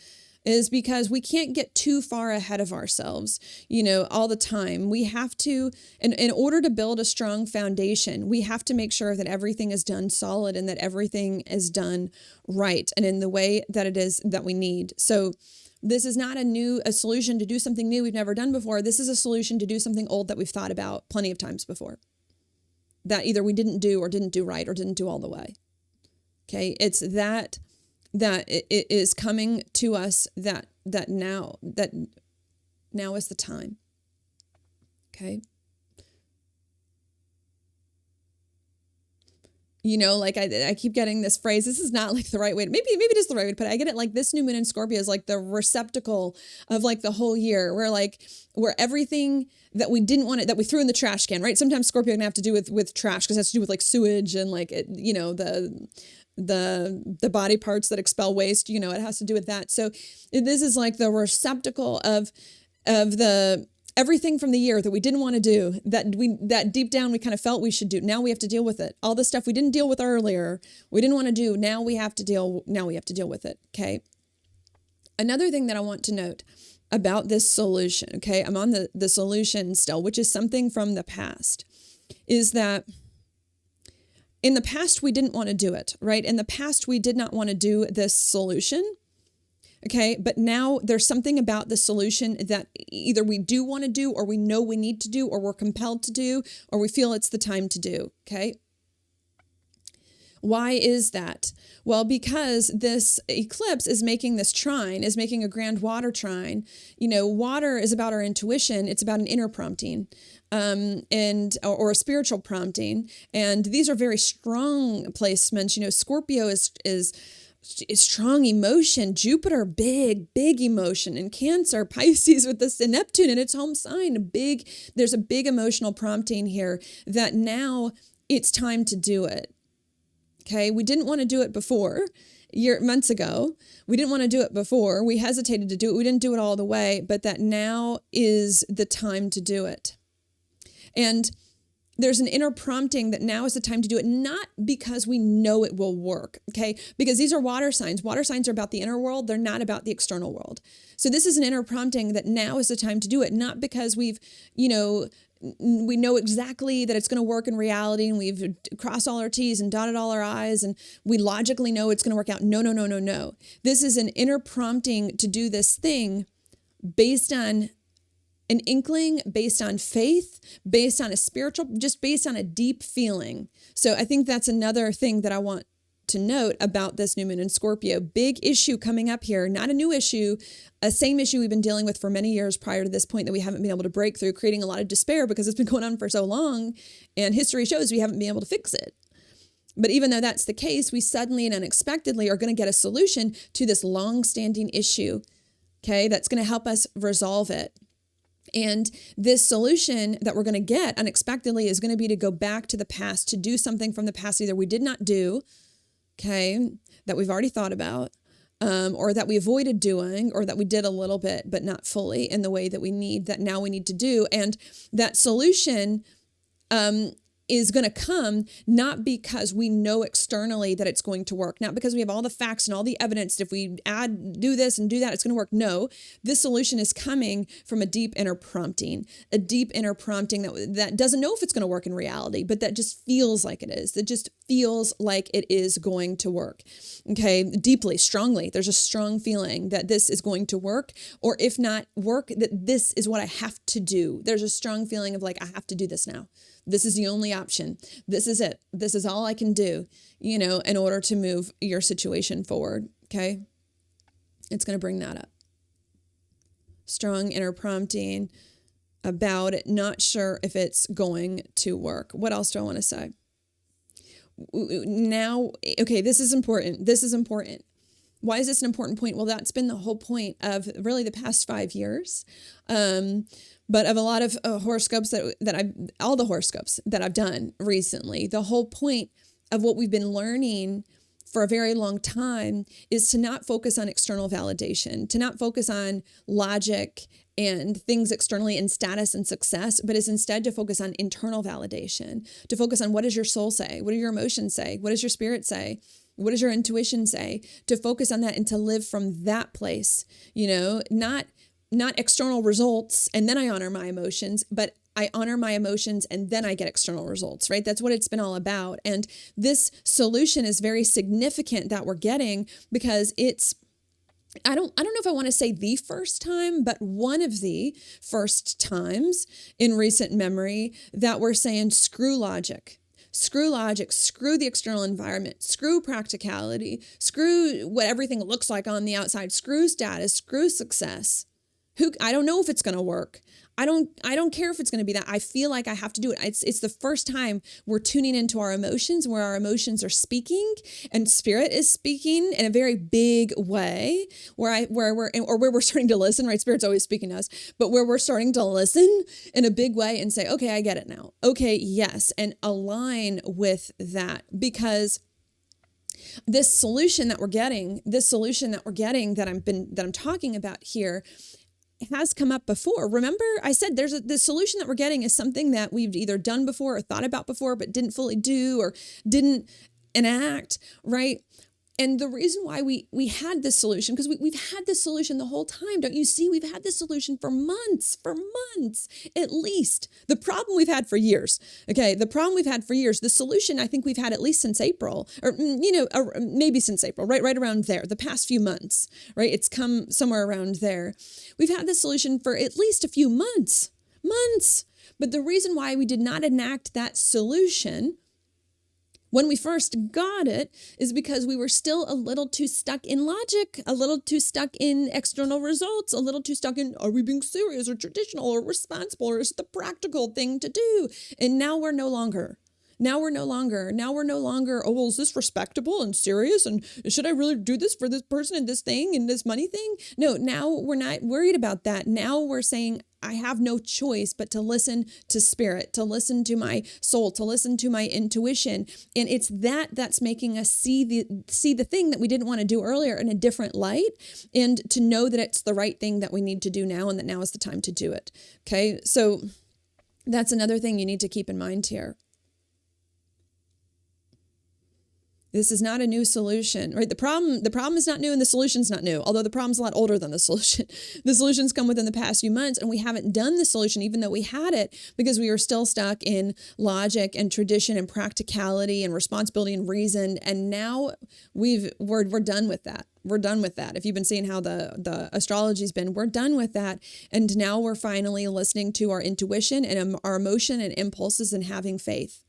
is because we can't get too far ahead of ourselves, you know, all the time. We have to, in order to build a strong foundation, we have to make sure that everything is done solid and that everything is done right and in the way that it is that we need. So this is not a solution to do something new we've never done before. This is a solution to do something old that we've thought about plenty of times before, that either we didn't do or didn't do right or didn't do all the way. Okay, it's that it is coming to us that now is the time. Okay. You know, like I keep getting this phrase. This is not like the right way. Maybe it is the right way to put it. I get it. Like this new moon in Scorpio is like the receptacle of like the whole year, where everything that we didn't want it, that we threw in the trash can, right? Sometimes Scorpio can have to do with trash because it has to do with like sewage and like you know, the body parts that expel waste, you know, it has to do with that. So this is like the receptacle of the everything from the year that we didn't want to do, that deep down we kind of felt we should do. Now we have to deal with it. All the stuff we didn't deal with earlier, we didn't want to do. Now we have to deal with it. Okay. Another thing that I want to note about this solution, okay, I'm on the solution still, which is something from the past, is that in the past, we didn't want to do it, right? In the past, we did not want to do this solution, okay? But now there's something about the solution that either we do want to do, or we know we need to do, or we're compelled to do, or we feel it's the time to do, okay? Why is that? Well, because this eclipse is making a grand water trine. You know, water is about our intuition. It's about an inner prompting, or a spiritual prompting. And these are very strong placements. You know, Scorpio is strong emotion. Jupiter, big emotion. And Cancer, Pisces with this Neptune in its home sign. There's a big emotional prompting here that now it's time to do it. Okay, we didn't want to do it before, months ago. We didn't want to do it before. We hesitated to do it. We didn't do it all the way, but that now is the time to do it. And there's an inner prompting that now is the time to do it, not because we know it will work, okay? Because these are water signs. Water signs are about the inner world. They're not about the external world. So this is an inner prompting that now is the time to do it, not because we know exactly that it's going to work in reality and we've crossed all our T's and dotted all our I's and we logically know it's going to work out. No. This is an inner prompting to do this thing based on an inkling based on faith, based on a spiritual, just based on a deep feeling. So I think that's another thing that I want to note about this new moon in Scorpio. Big issue coming up here, not a new issue, a same issue we've been dealing with for many years prior to this point that we haven't been able to break through, creating a lot of despair because it's been going on for so long, and history shows we haven't been able to fix it. But even though that's the case, we suddenly and unexpectedly are going to get a solution to this long-standing issue, okay, that's going to help us resolve it. And this solution that we're going to get unexpectedly is going to be to go back to the past, to do something from the past either we did not do, okay, that we've already thought about, or that we avoided doing, or that we did a little bit, but not fully in the way that we need, that now we need to do. And that solution is going to come not because we know externally that it's going to work, not because we have all the facts and all the evidence. If we do this and do that, it's going to work. No, this solution is coming from a deep inner prompting that doesn't know if it's going to work in reality, but that just feels like it is. That just feels like it is going to work. Okay. Deeply, strongly. There's a strong feeling that this is going to work, or if not work, that this is what I have to do. There's a strong feeling of like, I have to do this now. This is the only option. This is it. This is all I can do, in order to move your situation forward. Okay. It's going to bring that up. Strong inner prompting about it. Not sure if it's going to work. What else do I want to say? Now, okay, this is important. Why is this an important point? Well, that's been the whole point of really the past 5 years. But of a lot of horoscopes all the horoscopes that I've done recently, the whole point of what we've been learning for a very long time is to not focus on external validation, to not focus on logic and things externally and status and success, but is instead to focus on internal validation, to focus on what does your soul say? What do your emotions say? What does your spirit say? What does your intuition say? To focus on that and to live from that place, not external results, and then I honor my emotions, but I honor my emotions and then I get external results, right? That's what it's been all about. And this solution is very significant that we're getting because it's, I don't know if I want to say the first time, but one of the first times in recent memory that we're saying screw logic, screw the external environment, screw practicality, screw what everything looks like on the outside, screw status, screw success. I don't know if it's going to work. I don't care if it's going to be that. I feel like I have to do it. It's the first time we're tuning into our emotions, where our emotions are speaking and spirit is speaking in a very big way, where we're starting to listen, right? Spirit's always speaking to us, but where we're starting to listen in a big way and say, okay, I get it now. Okay. Yes. And align with that, because this solution that we're getting that I'm talking about here has come up before. Remember, I said the solution that we're getting is something that we've either done before or thought about before, but didn't fully do or didn't enact, right? And the reason why we had this solution, because we've had this solution the whole time. Don't you see? We've had this solution for months, at least. The problem we've had for years. Okay. The problem we've had for years, the solution I think we've had at least since April, or, maybe since April, right around there, the past few months, right? It's come somewhere around there. We've had this solution for at least a few months. But the reason why we did not enact that solution when we first got it is because we were still a little too stuck in logic, a little too stuck in external results, a little too stuck in, are we being serious or traditional or responsible, or is it the practical thing to do? And now we're no longer, oh, well, is this respectable and serious? And should I really do this for this person and this thing and this money thing? No, now we're not worried about that. Now we're saying, I have no choice but to listen to spirit, to listen to my soul, to listen to my intuition. And it's that's making us see the thing that we didn't want to do earlier in a different light, and to know that it's the right thing that we need to do now, and that now is the time to do it. Okay. So that's another thing you need to keep in mind here. This is not a new solution, right? The problem is not new and the solution's not new, although the problem's a lot older than the solution. The solution's come within the past few months, and we haven't done the solution even though we had it, because we were still stuck in logic and tradition and practicality and responsibility and reason. And now we're done with that. We're done with that. If you've been seeing how the astrology's been, we're done with that. And now we're finally listening to our intuition and our emotion and impulses and having faith.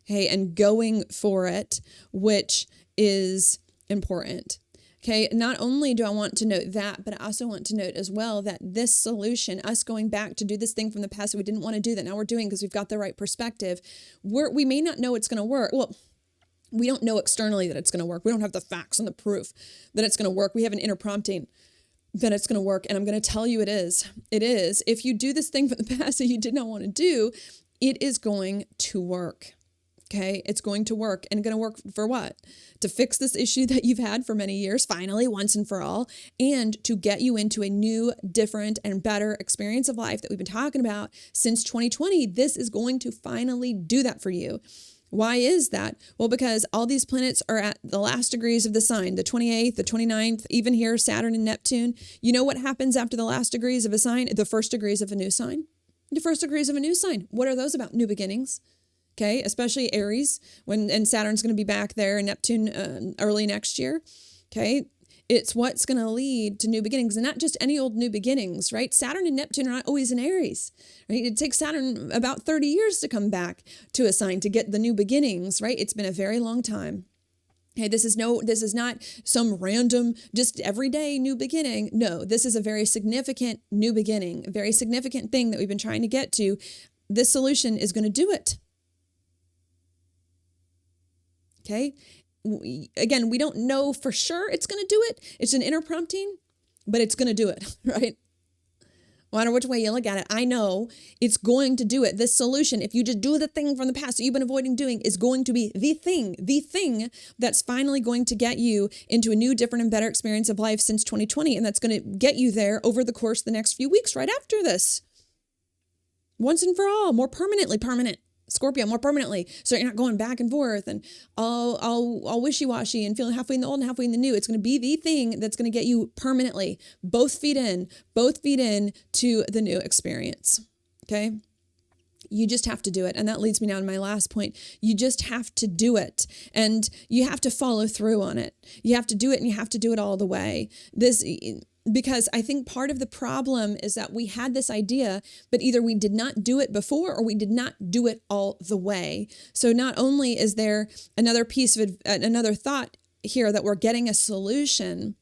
Okay, and going for it, which is important. Okay, not only do I want to note that, but I also want to note as well that this solution, us going back to do this thing from the past that we didn't want to do that now we're doing because we've got the right perspective, we may not know it's going to work. Well, we don't know externally that it's going to work. We don't have the facts and the proof that it's going to work. We have an inner prompting that it's going to work. And I'm going to tell you it is. It is. If you do this thing from the past that you did not want to do, it is going to work. Okay, it's going to work, and going to work for what? To fix this issue that you've had for many years, finally, once and for all, and to get you into a new, different, and better experience of life that we've been talking about since 2020. This is going to finally do that for you. Why is that? Well, because all these planets are at the last degrees of the sign, the 28th, the 29th, even here, Saturn and Neptune. You know what happens after the last degrees of a sign? The first degrees of a new sign. The first degrees of a new sign. What are those about? New beginnings. Okay, especially Aries, and Saturn's going to be back there, and Neptune early next year. Okay, it's what's going to lead to new beginnings, and not just any old new beginnings, right? Saturn and Neptune are not always in Aries, right? It takes Saturn about 30 years to come back to a sign to get the new beginnings, right? It's been a very long time. Okay, this is not some random, just everyday new beginning. No, this is a very significant new beginning, a very significant thing that we've been trying to get to. This solution is going to do it. Okay. Again, we don't know for sure it's going to do it. It's an inner prompting, but it's going to do it, right? No matter which way you look at it, I know it's going to do it. This solution, if you just do the thing from the past that you've been avoiding doing, is going to be the thing that's finally going to get you into a new, different, and better experience of life since 2020. And that's going to get you there over the course of the next few weeks right after this. Once and for all, more permanent. Scorpio, more permanently. So you're not going back and forth and all wishy-washy and feeling halfway in the old and halfway in the new. It's going to be the thing that's going to get you permanently both feet in to the new experience. Okay. You just have to do it. And that leads me now to my last point. You just have to do it, and you have to follow through on it. You have to do it, and you have to do it all the way. Because I think part of the problem is that we had this idea, but either we did not do it before or we did not do it all the way. So not only is there another piece of another thought here that we're getting a solution,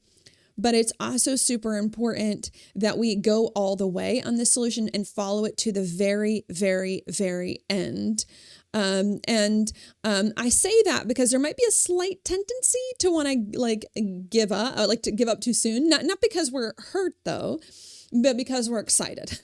but it's also super important that we go all the way on this solution and follow it to the very, very, very end. I say that because there might be a slight tendency to want to give up too soon. Not because we're hurt though, but because we're excited.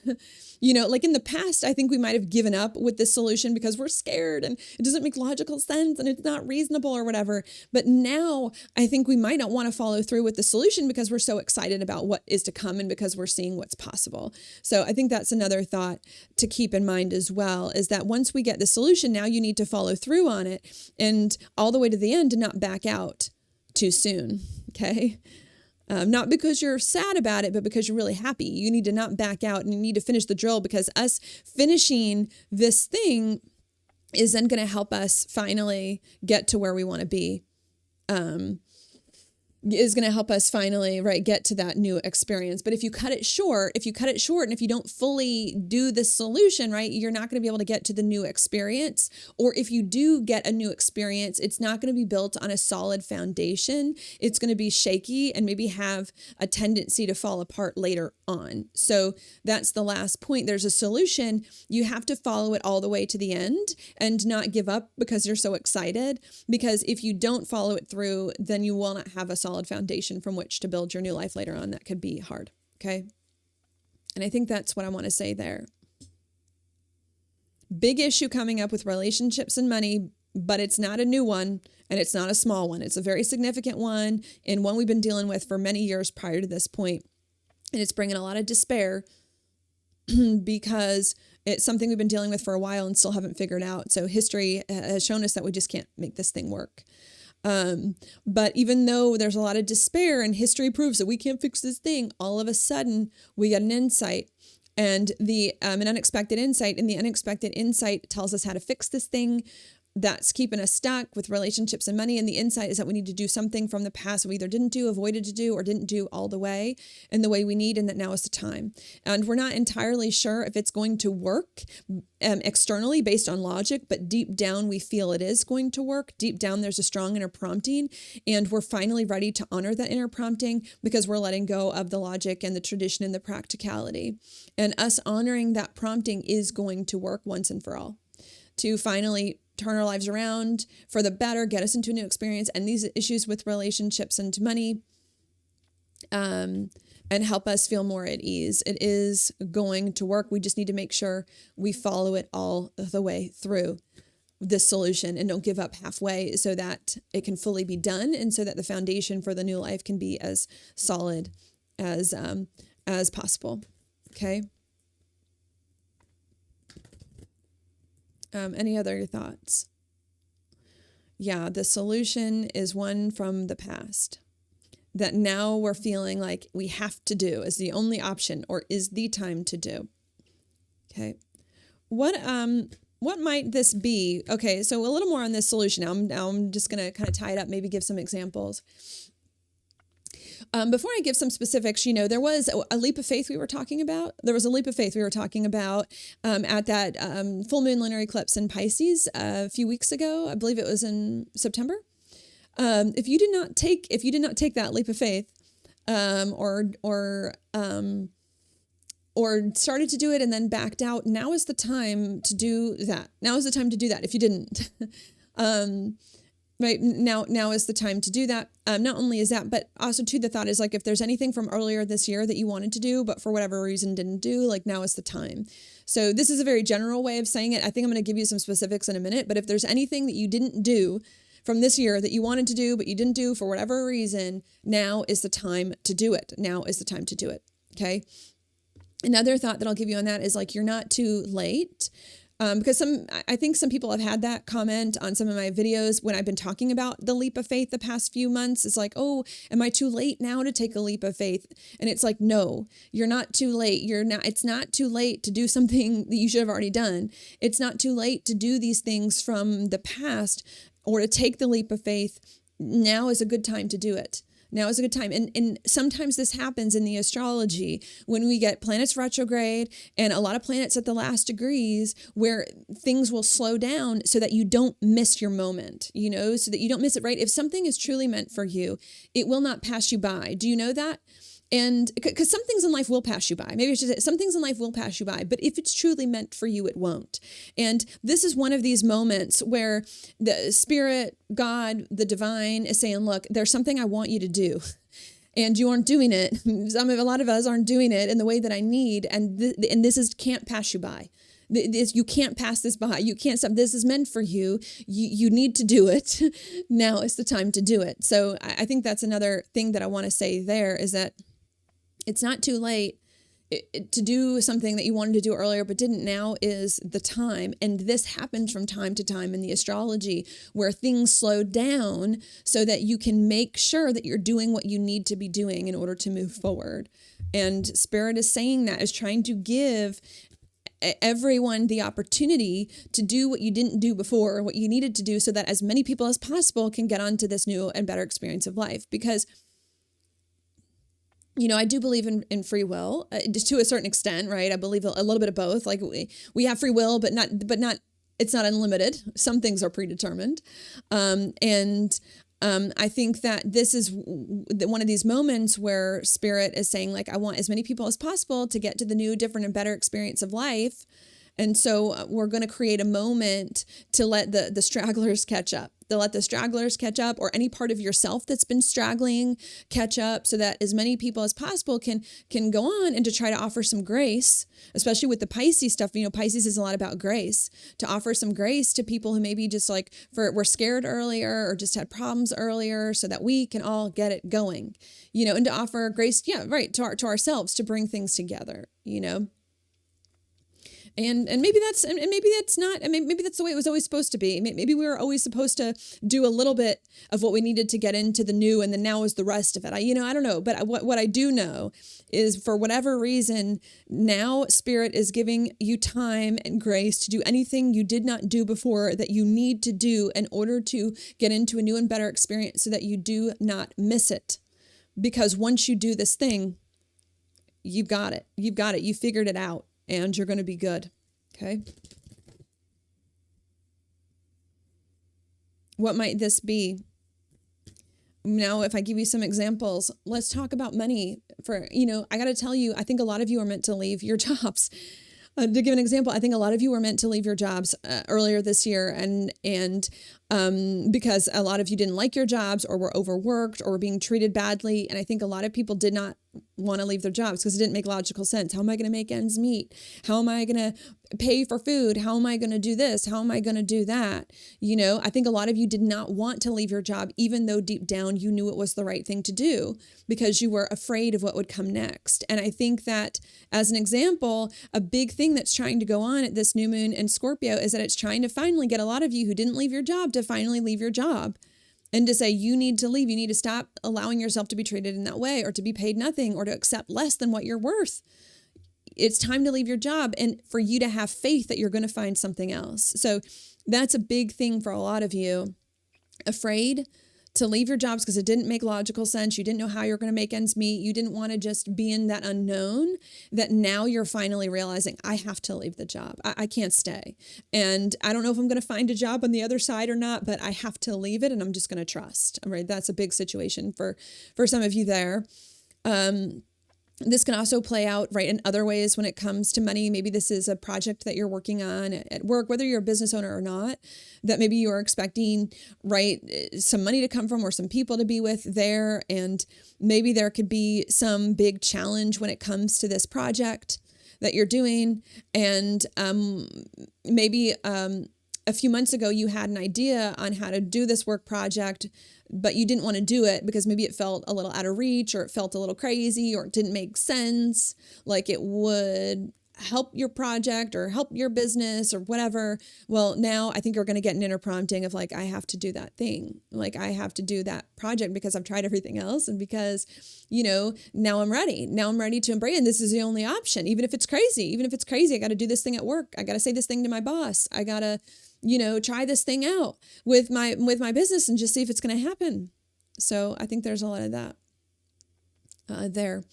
Like in the past, I think we might have given up with this solution because we're scared and it doesn't make logical sense and it's not reasonable or whatever. But now I think we might not want to follow through with the solution because we're so excited about what is to come and because we're seeing what's possible. So I think that's another thought to keep in mind as well, is that once we get the solution, now you need to follow through on it and all the way to the end and not back out too soon. Okay. Not because you're sad about it, but because you're really happy. You need to not back out and you need to finish the drill, because us finishing this thing is then going to help us finally get to where we want to be. Is going to help us finally, right, get to that new experience. But if you cut it short, and if you don't fully do the solution, right, you're not going to be able to get to the new experience. Or if you do get a new experience, it's not going to be built on a solid foundation. It's going to be shaky and maybe have a tendency to fall apart later on. So that's the last point. There's a solution. You have to follow it all the way to the end and not give up because you're so excited. Because if you don't follow it through, then you will not have a solid foundation from which to build your new life later on. That could be hard. Okay. And I think that's what I want to say there. Big issue coming up with relationships and money, but it's not a new one and it's not a small one. It's a very significant one and one we've been dealing with for many years prior to this point. And it's bringing a lot of despair because it's something we've been dealing with for a while and still haven't figured out. So history has shown us that we just can't make this thing work. But even though there's a lot of despair and history proves that we can't fix this thing, all of a sudden we get an insight and an unexpected insight. And the unexpected insight tells us how to fix this thing that's keeping us stuck with relationships and money. And the insight is that we need to do something from the past we either didn't do, avoided to do, or didn't do all the way in the way we need, and that now is the time. And we're not entirely sure if it's going to work externally based on logic, but deep down we feel it is going to work. Deep down there's a strong inner prompting, and we're finally ready to honor that inner prompting because we're letting go of the logic and the tradition and the practicality. And us honoring that prompting is going to work once and for all to finally turn our lives around for the better, get us into a new experience, and these issues with relationships and money, and help us feel more at ease. It is going to work. We just need to make sure we follow it all the way through this solution and don't give up halfway so that it can fully be done and so that the foundation for the new life can be as solid as possible. Okay. Any other thoughts? Yeah, the solution is one from the past that now we're feeling like we have to do is the only option or is the time to do. Okay. What might this be? Okay, so a little more on this solution. Now I'm just going to kind of tie it up, maybe give some examples. Before I give some specifics, there was a leap of faith we were talking about. There was a leap of faith we were talking about at that full moon lunar eclipse in Pisces a few weeks ago. I believe it was in September. If you did not take that leap of faith, or started to do it and then backed out, now is the time to do that. Now is the time to do that. If you didn't. Right now is the time to do that. Not only is that, but also too, the thought is like, if there's anything from earlier this year that you wanted to do, but for whatever reason didn't do, like now is the time. So this is a very general way of saying it. I think I'm going to give you some specifics in a minute, but if there's anything that you didn't do from this year that you wanted to do, but you didn't do for whatever reason, now is the time to do it. Now is the time to do it. Okay. Another thought that I'll give you on that is like, you're not too late. Because I think some people have had that comment on some of my videos when I've been talking about the leap of faith the past few months. It's like, oh, am I too late now to take a leap of faith? And it's like, no, you're not too late. It's not too late to do something that you should have already done. It's not too late to do these things from the past or to take the leap of faith. Now is a good time to do it. Now is a good time. And sometimes this happens in the astrology when we get planets retrograde and a lot of planets at the last degrees where things will slow down so that you don't miss your moment, so that you don't miss it, right? If something is truly meant for you, it will not pass you by. Do you know that? And because some things in life will pass you by. Maybe I should say some things in life will pass you by, but if it's truly meant for you, it won't. And this is one of these moments where the spirit, God, the divine is saying, look, there's something I want you to do. And you aren't doing it. A lot of us aren't doing it in the way that I need. And this can't pass you by. You can't pass this by. You can't stop. This is meant for you. You need to do it. Now is the time to do it. So I think that's another thing that I want to say there is that it's not too late to do something that you wanted to do earlier but didn't. Now is the time. And this happens from time to time in the astrology where things slow down so that you can make sure that you're doing what you need to be doing in order to move forward. And Spirit is saying that, is trying to give everyone the opportunity to do what you didn't do before, or what you needed to do, so that as many people as possible can get onto this new and better experience of life. Because I do believe in free will to a certain extent, right? I believe a little bit of both. Like we have free will, but not, it's not unlimited. Some things are predetermined. I think that this is one of these moments where Spirit is saying, like, I want as many people as possible to get to the new, different, and better experience of life. And so we're going to create a moment to let the stragglers catch up. To let the stragglers catch up, or any part of yourself that's been straggling catch up, so that as many people as possible can go on, and to try to offer some grace, especially with the Pisces stuff. Pisces is a lot about grace, to offer some grace to people who maybe just were scared earlier or just had problems earlier, so that we can all get it going, and to offer grace, to ourselves, to bring things together, And maybe that's not, maybe that's the way it was always supposed to be. Maybe we were always supposed to do a little bit of what we needed to get into the new, and then now is the rest of it. I don't know, but what I do know is, for whatever reason, now Spirit is giving you time and grace to do anything you did not do before that you need to do in order to get into a new and better experience, so that you do not miss it. Because once you do this thing, you've got it. You figured it out, and you're going to be good. Okay. What might this be? Now, if I give you some examples, let's talk about money. I got to tell you, I think a lot of you are meant to leave your jobs. To give an example, I think a lot of you were meant to leave your jobs earlier this year, and because a lot of you didn't like your jobs, or were overworked, or were being treated badly. And I think a lot of people did not want to leave their jobs because it didn't make logical sense. How am I going to make ends meet? How am I going to pay for food? How am I going to do this? How am I going to do that? I think a lot of you did not want to leave your job, even though deep down you knew it was the right thing to do, because you were afraid of what would come next. And I think that, as an example, a big thing that's trying to go on at this new moon in Scorpio is that it's trying to finally get a lot of you who didn't leave your job to finally leave your job. And to say, you need to leave. You need to stop allowing yourself to be treated in that way, or to be paid nothing, or to accept less than what you're worth. It's time to leave your job, and for you to have faith that you're going to find something else. So that's a big thing for a lot of you. Afraid to leave your jobs because it didn't make logical sense. You didn't know how you're going to make ends meet. You didn't want to just be in that unknown, that now you're finally realizing, I have to leave the job. I can't stay. And I don't know if I'm going to find a job on the other side or not, but I have to leave it, and I'm just going to trust. All right. That's a big situation for some of you there. This can also play out, right, in other ways when it comes to money. Maybe this is a project that you're working on at work, whether you're a business owner or not, that maybe you're expecting, right, some money to come from, or some people to be with there. And maybe there could be some big challenge when it comes to this project that you're doing. And maybe a few months ago, you had an idea on how to do this work project, but you didn't want to do it because maybe it felt a little out of reach, or it felt a little crazy, or it didn't make sense, like it would help your project or help your business or whatever. Well, now I think you're going to get an inner prompting of like, I have to do that thing. Like, I have to do that project because I've tried everything else. And because, now I'm ready. Now I'm ready to embrace. And this is the only option. Even if it's crazy, I got to do this thing at work. I got to say this thing to my boss. I got to, try this thing out with my business and just see if it's going to happen. So I think there's a lot of that there.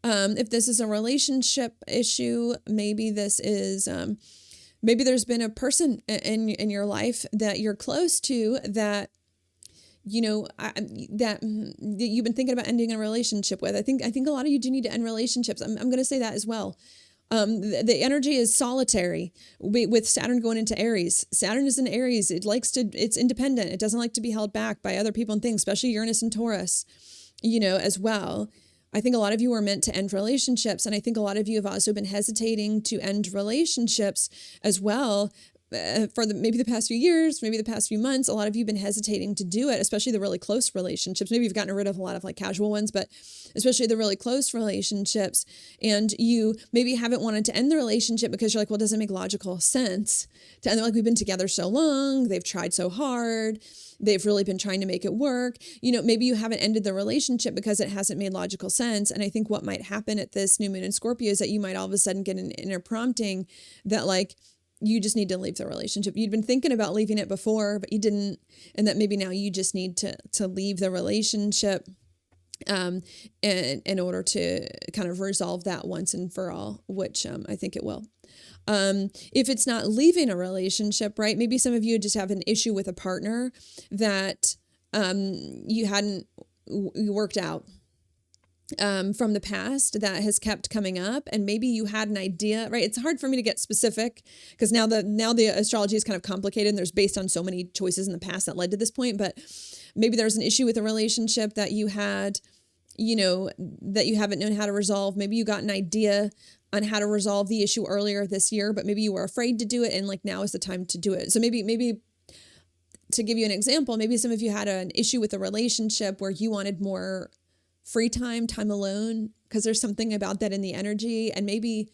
If this is a relationship issue, maybe this is, maybe there's been a person in your life that you're close to that, that you've been thinking about ending a relationship with. I think a lot of you do need to end relationships. I'm going to say that as well. The energy is solitary with Saturn going into Aries. Saturn is in Aries. It's independent. It doesn't like to be held back by other people and things, especially Uranus and Taurus, as well. I think a lot of you are meant to end relationships. And I think a lot of you have also been hesitating to end relationships as well. For maybe the past few years, maybe the past few months, a lot of you have been hesitating to do it, especially the really close relationships. Maybe you've gotten rid of a lot of like casual ones, but especially the really close relationships. And you maybe haven't wanted to end the relationship because you're like, well, it doesn't make logical sense to end. Like, we've been together so long, they've tried so hard, they've really been trying to make it work. Maybe you haven't ended the relationship because it hasn't made logical sense. And I think what might happen at this new moon in Scorpio is that you might all of a sudden get an inner prompting that like, you just need to leave the relationship. You'd been thinking about leaving it before, but you didn't. And that maybe now you just need to leave the relationship in order to kind of resolve that once and for all, which I think it will. If it's not leaving a relationship, right? Maybe some of you just have an issue with a partner that you hadn't worked out from the past that has kept coming up. And maybe you had an idea, right? It's hard for me to get specific because now the astrology is kind of complicated and there's based on so many choices in the past that led to this point. But maybe there's an issue with a relationship that you had, that you haven't known how to resolve. Maybe you got an idea on how to resolve the issue earlier this year, but maybe you were afraid to do it. And like, now is the time to do it. So maybe to give you an example, maybe some of you had an issue with a relationship where you wanted more free time alone, because there's something about that in the energy. And maybe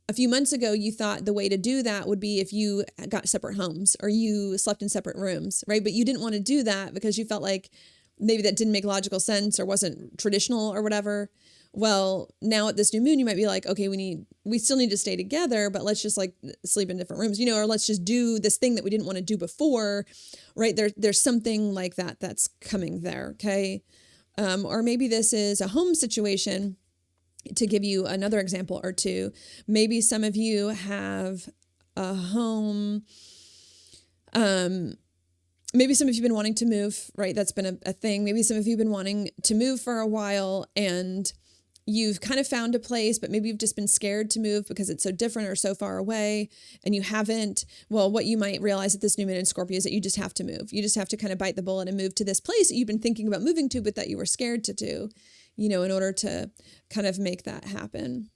a few months ago, you thought the way to do that would be if you got separate homes or you slept in separate rooms, right? But you didn't want to do that because you felt like maybe that didn't make logical sense or wasn't traditional or whatever. Well, now at this new moon, you might be like, okay, we still need to stay together, but let's just like sleep in different rooms, or let's just do this thing that we didn't want to do before, right? There's something like that that's coming there, okay? Or maybe this is a home situation. To give you another example or two, maybe some of you have a home. Maybe some of you have been wanting to move, right? That's been a thing. Maybe some of you have been wanting to move for a while and you've kind of found a place, but maybe you've just been scared to move because it's so different or so far away and you haven't. Well, what you might realize at this new moon in Scorpio is that you just have to move. You just have to kind of bite the bullet and move to this place that you've been thinking about moving to, but that you were scared to do, in order to kind of make that happen,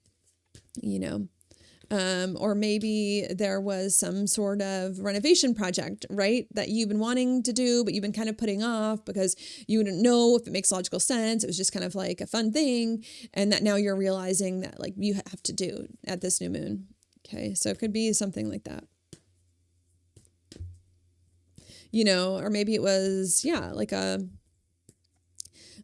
or maybe there was some sort of renovation project, right, that you've been wanting to do, but you've been kind of putting off because you didn't know if it makes logical sense. It was just kind of like a fun thing. And that now you're realizing that like you have to do at this new moon. Okay. So it could be something like that, or maybe it was, like a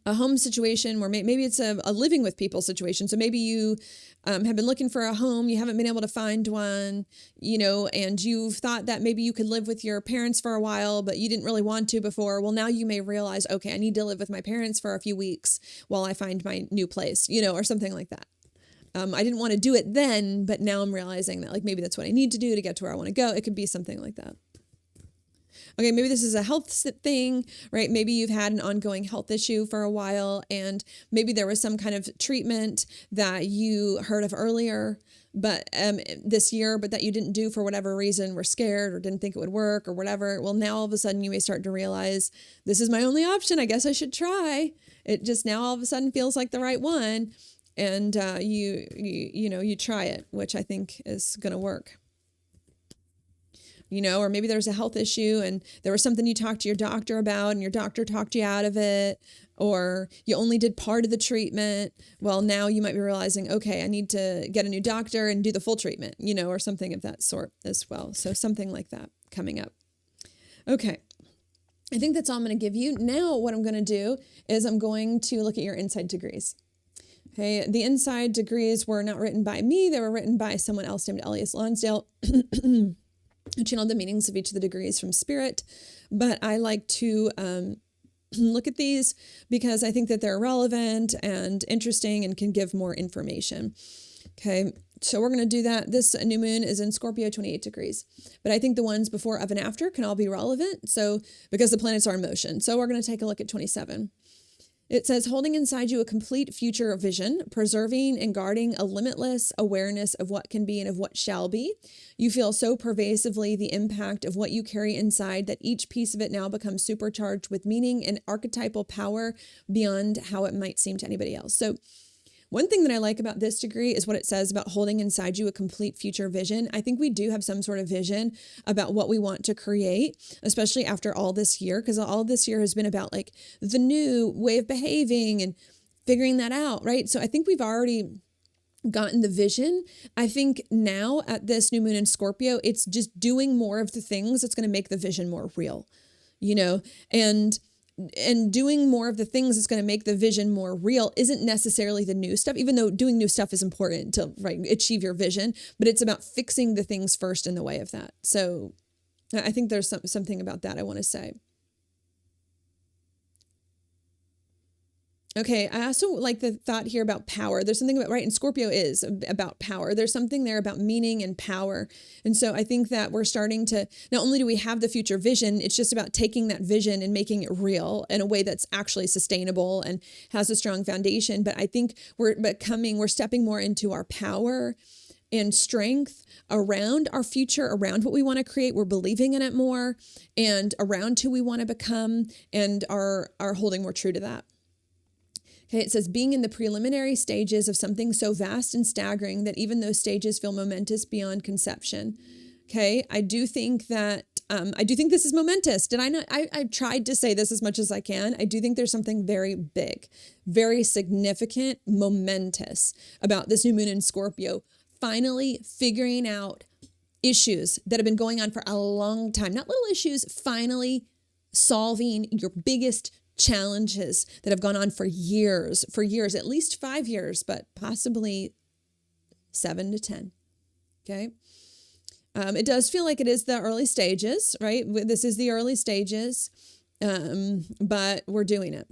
home situation where maybe it's a living with people situation. So maybe you have been looking for a home, you haven't been able to find one, and you've thought that maybe you could live with your parents for a while, but you didn't really want to before. Well, now you may realize, okay, I need to live with my parents for a few weeks while I find my new place, or something like that. I didn't want to do it then, but now I'm realizing that like maybe that's what I need to do to get to where I want to go. It could be something like that. Okay, maybe this is a health thing, right? Maybe you've had an ongoing health issue for a while and maybe there was some kind of treatment that you heard of earlier, but this year, but that you didn't do for whatever reason, were scared or didn't think it would work or whatever. Well, now all of a sudden you may start to realize this is my only option. I guess I should try. It just now all of a sudden feels like the right one. And you try it, which I think is going to work. Or maybe there's a health issue and there was something you talked to your doctor about and your doctor talked you out of it, or you only did part of the treatment. Well, now you might be realizing, okay, I need to get a new doctor and do the full treatment, or something of that sort as well. So something like that coming up. Okay. I think that's all I'm going to give you. Now what I'm going to do is I'm going to look at your inside degrees. Okay. The inside degrees were not written by me. They were written by someone else named Elias Lonsdale. I channeled the meanings of each of the degrees from Spirit, but I like to look at these because I think that they're relevant and interesting and can give more information. Okay, so we're going to do that. This new moon is in Scorpio, 28 degrees, but I think the ones before, of, and after can all be relevant. So because the planets are in motion. So we're going to take a look at 27. It says, holding inside you a complete future vision, preserving and guarding a limitless awareness of what can be and of what shall be. You feel so pervasively the impact of what you carry inside that each piece of it now becomes supercharged with meaning and archetypal power beyond how it might seem to anybody else. So one thing that I like about this degree is what it says about holding inside you a complete future vision. I think we do have some sort of vision about what we want to create, especially after all this year, because all this year has been about like the new way of behaving and figuring that out, right? So I think we've already gotten the vision. I think now at this new moon in Scorpio, it's just doing more of the things that's going to make the vision more real, and doing more of the things that's going to make the vision more real isn't necessarily the new stuff, even though doing new stuff is important to achieve your vision, but it's about fixing the things first in the way of that. So I think there's something about that I want to say. Okay, I also like the thought here about power. There's something about, right, and Scorpio is about power. There's something there about meaning and power. And so I think that we're starting to, not only do we have the future vision, it's just about taking that vision and making it real in a way that's actually sustainable and has a strong foundation. But I think we're stepping more into our power and strength around our future, around what we want to create. We're believing in it more and around who we want to become and are holding more true to that. Okay, it says being in the preliminary stages of something so vast and staggering that even those stages feel momentous beyond conception. Okay, I do think this is momentous. Did I not? I've tried to say this as much as I can. I do think there's something very big, very significant, momentous about this new moon in Scorpio finally figuring out issues that have been going on for a long time, not little issues, finally solving your biggest challenges that have gone on for years, at least 5 years, but possibly 7 to 10. Okay. It does feel like it is the early stages, right? This is the early stages, but we're doing it.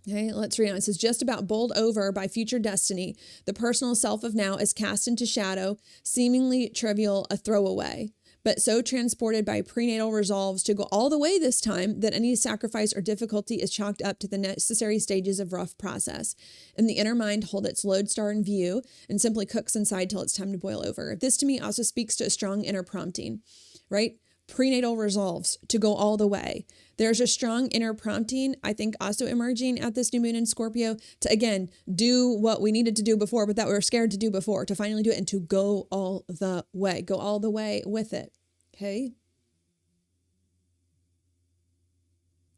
Okay, let's read on. It says, just about bowled over by future destiny, the personal self of now is cast into shadow, seemingly trivial, a throwaway, but so transported by prenatal resolves to go all the way this time that any sacrifice or difficulty is chalked up to the necessary stages of rough process. And the inner mind hold its lodestar in view and simply cooks inside till it's time to boil over. This to me also speaks to a strong inner prompting, right? Prenatal resolves to go all the way. There's a strong inner prompting, I think, also emerging at this new moon in Scorpio to, again, do what we needed to do before, but that we were scared to do before, to finally do it and to go all the way with it. Okay.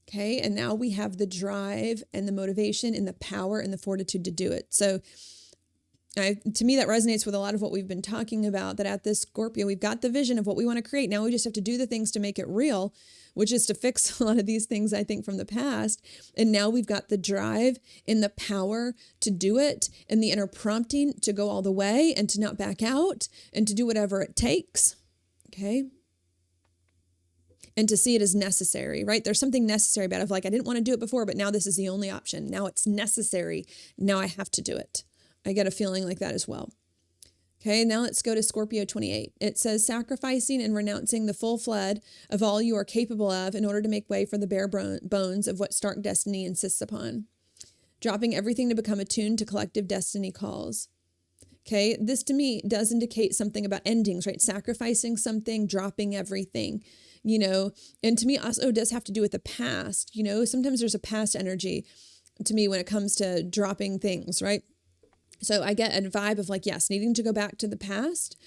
Okay. And now we have the drive and the motivation and the power and the fortitude to do it. So to me, that resonates with a lot of what we've been talking about, that at this Scorpio, we've got the vision of what we want to create. Now we just have to do the things to make it real, which is to fix a lot of these things, I think, from the past. And now we've got the drive and the power to do it and the inner prompting to go all the way and to not back out and to do whatever it takes. Okay. And to see it as necessary, right? There's something necessary about it. Like, I didn't want to do it before, but now this is the only option. Now it's necessary. Now I have to do it. I get a feeling like that as well. Okay, now let's go to Scorpio 28. It says, sacrificing and renouncing the full flood of all you are capable of in order to make way for the bare bones of what stark destiny insists upon. Dropping everything to become attuned to collective destiny calls. Okay, this to me does indicate something about endings, right? Sacrificing something, dropping everything, and to me also does have to do with the past. Sometimes there's a past energy to me when it comes to dropping things, right? So I get a vibe of like, yes, needing to go back to the past.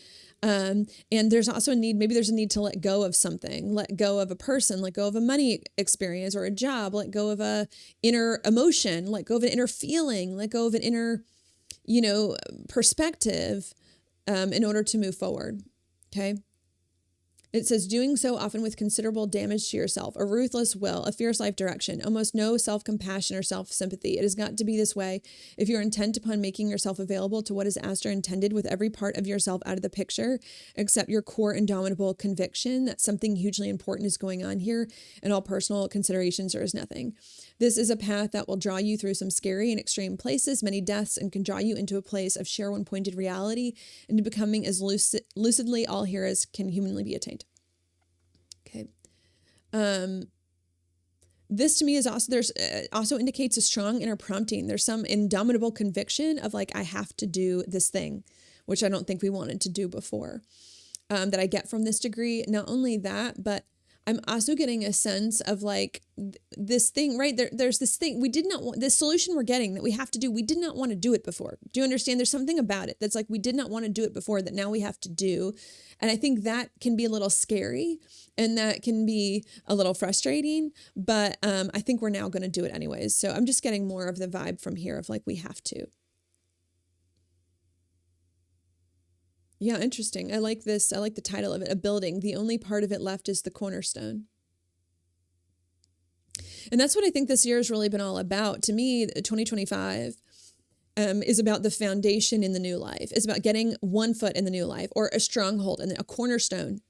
And there's also a need, maybe there's a need to let go of something, let go of a person, let go of a money experience or a job, let go of a inner emotion, let go of an inner feeling, let go of an inner, perspective, in order to move forward. Okay. It says, doing so often with considerable damage to yourself, a ruthless will, a fierce life direction, almost no self-compassion or self-sympathy. It has got to be this way if you're intent upon making yourself available to what is asked or intended with every part of yourself out of the picture, except your core indomitable conviction that something hugely important is going on here, and all personal considerations are as nothing. This is a path that will draw you through some scary and extreme places, many deaths, and can draw you into a place of sheer one-pointed reality, into becoming as lucidly all here as can humanly be attained. Okay. This to me is also, also indicates a strong inner prompting. There's some indomitable conviction of like, I have to do this thing, which I don't think we wanted to do before, that I get from this degree. Not only that, but I'm also getting a sense of like this thing, right? There's this thing we did not want, this solution we're getting that we have to do. We did not want to do it before. Do you understand? There's something about it that's like, we did not want to do it before that now we have to do. And I think that can be a little scary and that can be a little frustrating, but I think we're now going to do it anyways. So I'm just getting more of the vibe from here of like, we have to. Yeah, interesting. I like this. I like the title of it, A Building. The only part of it left is the cornerstone. And that's what I think this year has really been all about. To me, 2025 is about the foundation in the new life. It's about getting one foot in the new life, or a stronghold and a cornerstone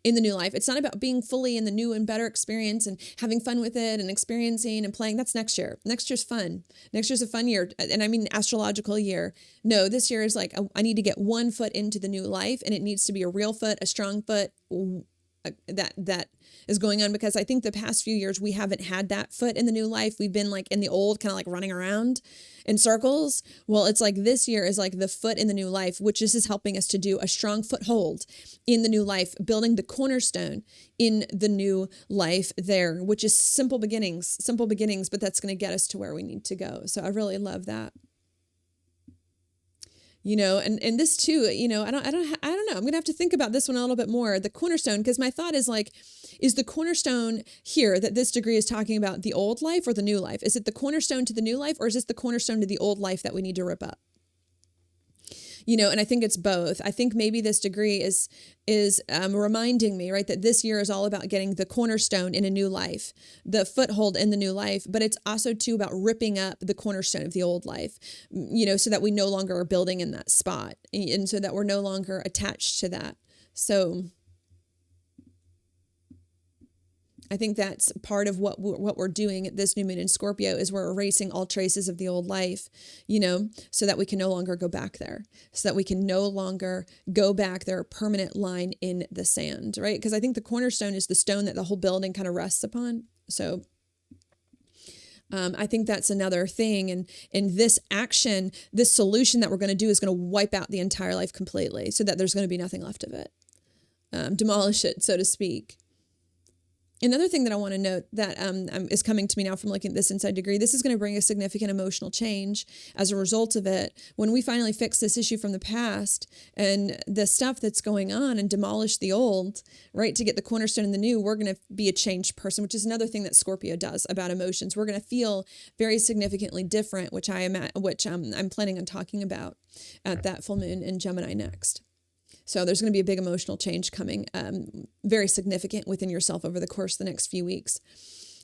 in the new life. It's not about being fully in the new and better experience and having fun with it and experiencing and playing. That's next year. Next year's fun. Next year's a fun year. And I mean, astrological year. No, this year is like, I need to get one foot into the new life, and it needs to be a real foot, a strong foot, that is going on, because I think the past few years we haven't had that foot in the new life. We've been like in the old, kind of like running around in circles. Well, it's like this year is like the foot in the new life, which is helping us to do a strong foothold in the new life, building the cornerstone in the new life there, which is simple beginnings, but that's going to get us to where we need to go. So I really love that. And this too, I don't know. I'm going to have to think about this one a little bit more. The cornerstone, because my thought is like, is the cornerstone here that this degree is talking about the old life or the new life? Is it the cornerstone to the new life, or is this the cornerstone to the old life that we need to rip up? And I think it's both. I think maybe this degree is reminding me, right, that this year is all about getting the cornerstone in a new life, the foothold in the new life, but it's also too about ripping up the cornerstone of the old life, so that we no longer are building in that spot, and so that we're no longer attached to that. So I think that's part of what we're doing at this new moon in Scorpio is we're erasing all traces of the old life, so that we can no longer go back there, so that we can no longer go back there, a permanent line in the sand, right? Because I think the cornerstone is the stone that the whole building kind of rests upon. So I think that's another thing. And this action, this solution that we're going to do is going to wipe out the entire life completely so that there's going to be nothing left of it. Demolish it, so to speak. Another thing that I want to note that is coming to me now from looking at this inside degree, this is going to bring a significant emotional change as a result of it. When we finally fix this issue from the past and the stuff that's going on and demolish the old, right, to get the cornerstone in the new, we're going to be a changed person, which is another thing that Scorpio does about emotions. We're going to feel very significantly different, which I'm planning on talking about at that full moon in Gemini next. So there's going to be a big emotional change coming, very significant within yourself over the course of the next few weeks.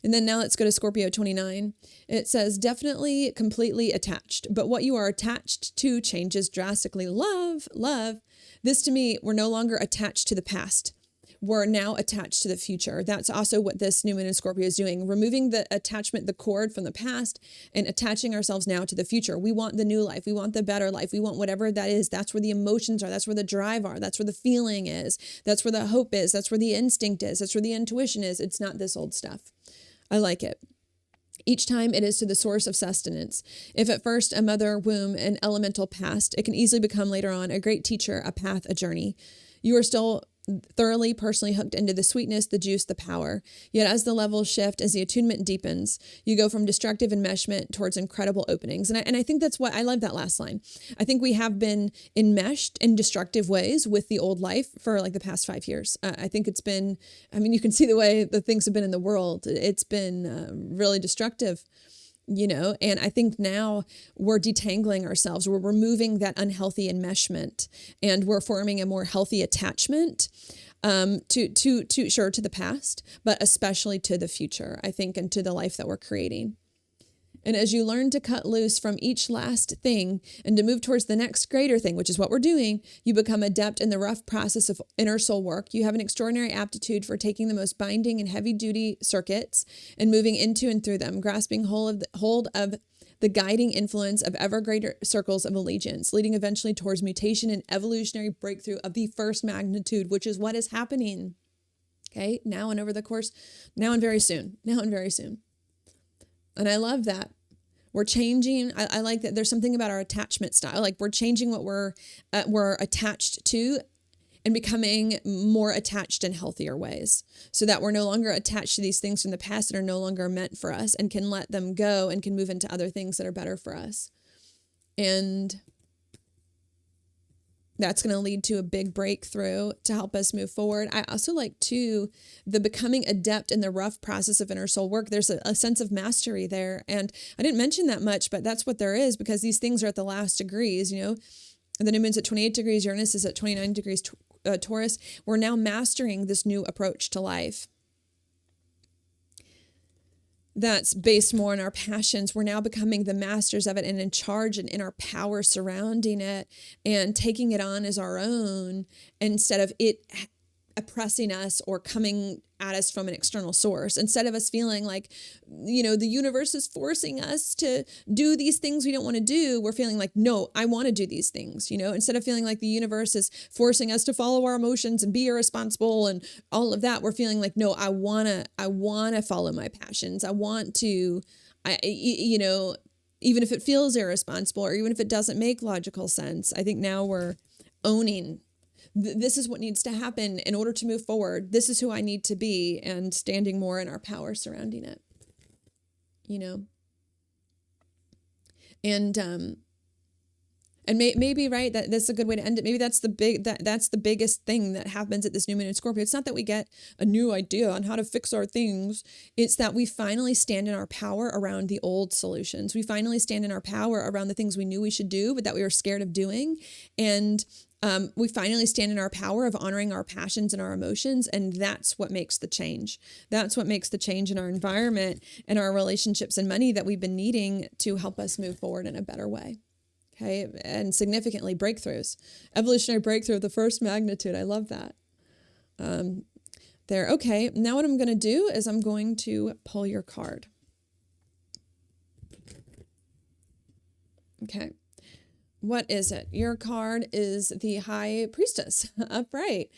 And then now let's go to Scorpio 29. It says, definitely completely attached, but what you are attached to changes drastically. Love. This to me, we're no longer attached to the past. We're now attached to the future. That's also what this new moon in Scorpio is doing, removing the attachment, the cord from the past and attaching ourselves now to the future. We want the new life. We want the better life. We want whatever that is. That's where the emotions are. That's where the drive are. That's where the feeling is. That's where the hope is. That's where the instinct is. That's where the intuition is. It's not this old stuff. I like it. Each time it is to the source of sustenance. If at first a mother womb, an elemental past, it can easily become later on a great teacher, a path, a journey. You are still thoroughly personally hooked into the sweetness, the juice, the power. Yet as the levels shift, as the attunement deepens, you go from destructive enmeshment towards incredible openings. And I think that's what I love that last line. I think we have been enmeshed in destructive ways with the old life for like the past 5 years. I think it's been, you can see the way the things have been in the world. It's been really destructive. And I think now we're detangling ourselves. We're removing that unhealthy enmeshment and we're forming a more healthy attachment to the past, but especially to the future, I think, and to the life that we're creating. And as you learn to cut loose from each last thing and to move towards the next greater thing, which is what we're doing, you become adept in the rough process of inner soul work. You have an extraordinary aptitude for taking the most binding and heavy duty circuits and moving into and through them, grasping hold of the guiding influence of ever greater circles of allegiance, leading eventually towards mutation and evolutionary breakthrough of the first magnitude, which is what is happening. Okay, now and very soon. And I love that. We're changing. I like that there's something about our attachment style. Like we're changing what we're attached to and becoming more attached in healthier ways so that we're no longer attached to these things from the past that are no longer meant for us and can let them go and can move into other things that are better for us. And that's going to lead to a big breakthrough to help us move forward. I also like, too, the becoming adept in the rough process of inner soul work. There's a sense of mastery there. And I didn't mention that much, but that's what there is because these things are at the last degrees, And the new moon's at 28 degrees. Uranus is at 29 degrees Taurus. We're now mastering this new approach to life. That's based more on our passions. We're now becoming the masters of it and in charge and in our power surrounding it and taking it on as our own instead of it oppressing us or coming at us from an external source. Instead of us feeling like, the universe is forcing us to do these things we don't want to do, we're feeling like, no, I want to do these things, instead of feeling like the universe is forcing us to follow our emotions and be irresponsible and all of that, we're feeling like, no, I want to follow my passions. I want to, even if it feels irresponsible or even if it doesn't make logical sense. I think now we're owning this is what needs to happen in order to move forward. This is who I need to be and standing more in our power surrounding it, And And maybe, right, that's a good way to end it. Maybe that's that's the biggest thing that happens at this new moon in Scorpio. It's not that we get a new idea on how to fix our things. It's that we finally stand in our power around the old solutions. We finally stand in our power around the things we knew we should do, but that we were scared of doing. And we finally stand in our power of honoring our passions and our emotions. And that's what makes the change. That's what makes the change in our environment and our relationships and money that we've been needing to help us move forward in a better way. Okay, and significantly breakthroughs, evolutionary breakthrough of the first magnitude. I love that. There. Okay, now what I'm going to do is I'm going to pull your card. Okay, what is it? Your card is the High Priestess, upright.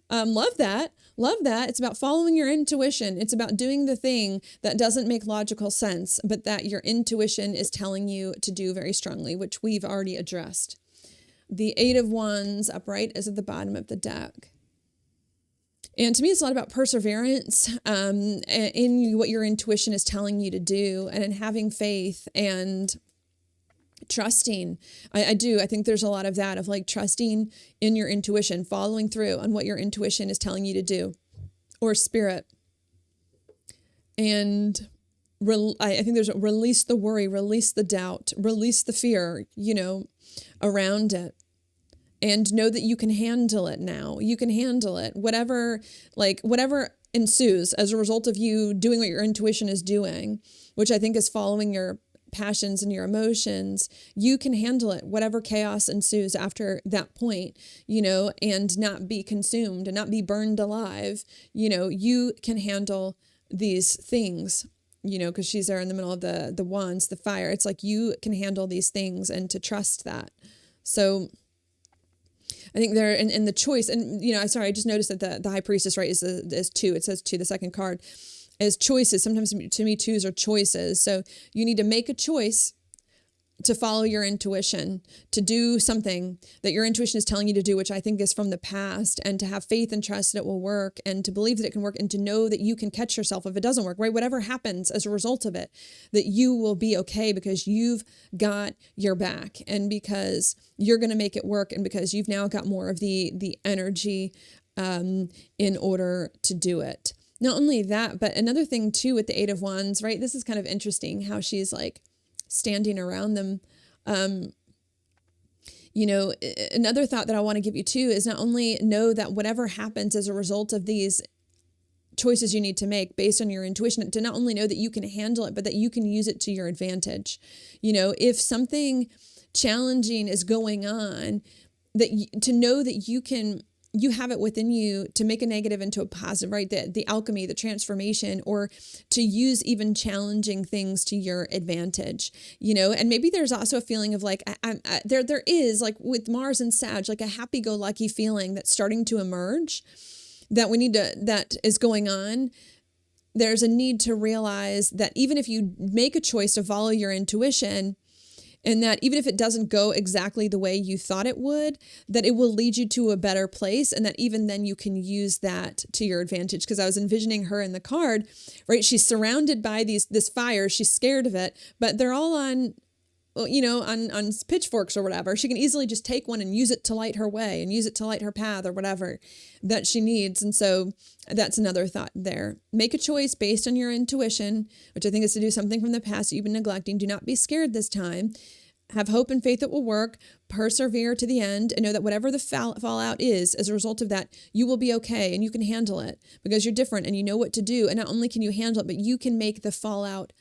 Love that. Love that. It's about following your intuition. It's about doing the thing that doesn't make logical sense, but that your intuition is telling you to do very strongly, which we've already addressed. The Eight of Wands upright is at the bottom of the deck. And to me, it's a lot about perseverance in what your intuition is telling you to do, and in having faith and trusting. I do. I think there's a lot of that, of like trusting in your intuition, following through on what your intuition is telling you to do, or spirit. And I think there's release the worry, release the doubt, release the fear, around it. And know that you can handle it now. You can handle it. Whatever ensues as a result of you doing what your intuition is doing, which I think is following your passions and your emotions, you can handle it. Whatever chaos ensues after that point, and not be consumed and not be burned alive, you can handle these things, because she's there in the middle of the wands, the fire. It's like you can handle these things, and to trust that. So I think there in the choice, and I just noticed that the High Priestess, right, is two. It says two, the second card, as choices. Sometimes to me, twos are choices. So you need to make a choice to follow your intuition, to do something that your intuition is telling you to do, which I think is from the past, and to have faith and trust that it will work, and to believe that it can work, and to know that you can catch yourself if it doesn't work, right? Whatever happens as a result of it, that you will be okay, because you've got your back, and because you're going to make it work, and because you've now got more of the energy in order to do it. Not only that, but another thing too with the Eight of Wands, right? This is kind of interesting how she's like standing around them. Another thought that I want to give you too is not only know that whatever happens as a result of these choices you need to make based on your intuition, to not only know that you can handle it, but that you can use it to your advantage. If something challenging is going on, to know that you have it within you to make a negative into a positive, right? The alchemy, the transformation, or to use even challenging things to your advantage, and maybe there's also a feeling of like, there is, like with Mars and Sag, like a happy-go-lucky feeling that's starting to emerge that is going on. There's a need to realize that even if you make a choice to follow your intuition, and that even if it doesn't go exactly the way you thought it would, that it will lead you to a better place, and that even then you can use that to your advantage. Because I was envisioning her in the card, right? She's surrounded by this fire. She's scared of it, but they're all on pitchforks or whatever. She can easily just take one and use it to light her way, and use it to light her path, or whatever that she needs. And so that's another thought there. Make a choice based on your intuition, which I think is to do something from the past that you've been neglecting. Do not be scared this time. Have hope and faith it will work. Persevere to the end, and know that whatever the fallout is as a result of that, you will be okay, and you can handle it because you're different and you know what to do. And not only can you handle it, but you can make the fallout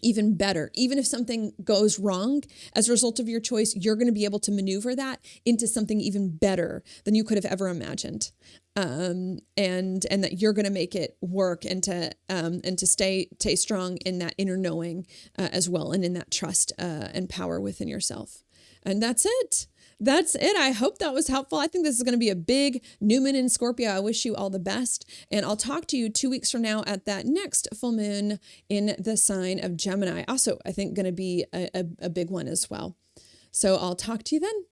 even better. Even if something goes wrong as a result of your choice, you're going to be able to maneuver that into something even better than you could have ever imagined. And that you're going to make it work, and to stay strong in that inner knowing as well, and in that trust and power within yourself. And that's it. That's it. I hope that was helpful. I think this is going to be a big new moon in Scorpio. I wish you all the best. And I'll talk to you 2 weeks from now at that next full moon in the sign of Gemini. Also, I think going to be a big one as well. So I'll talk to you then.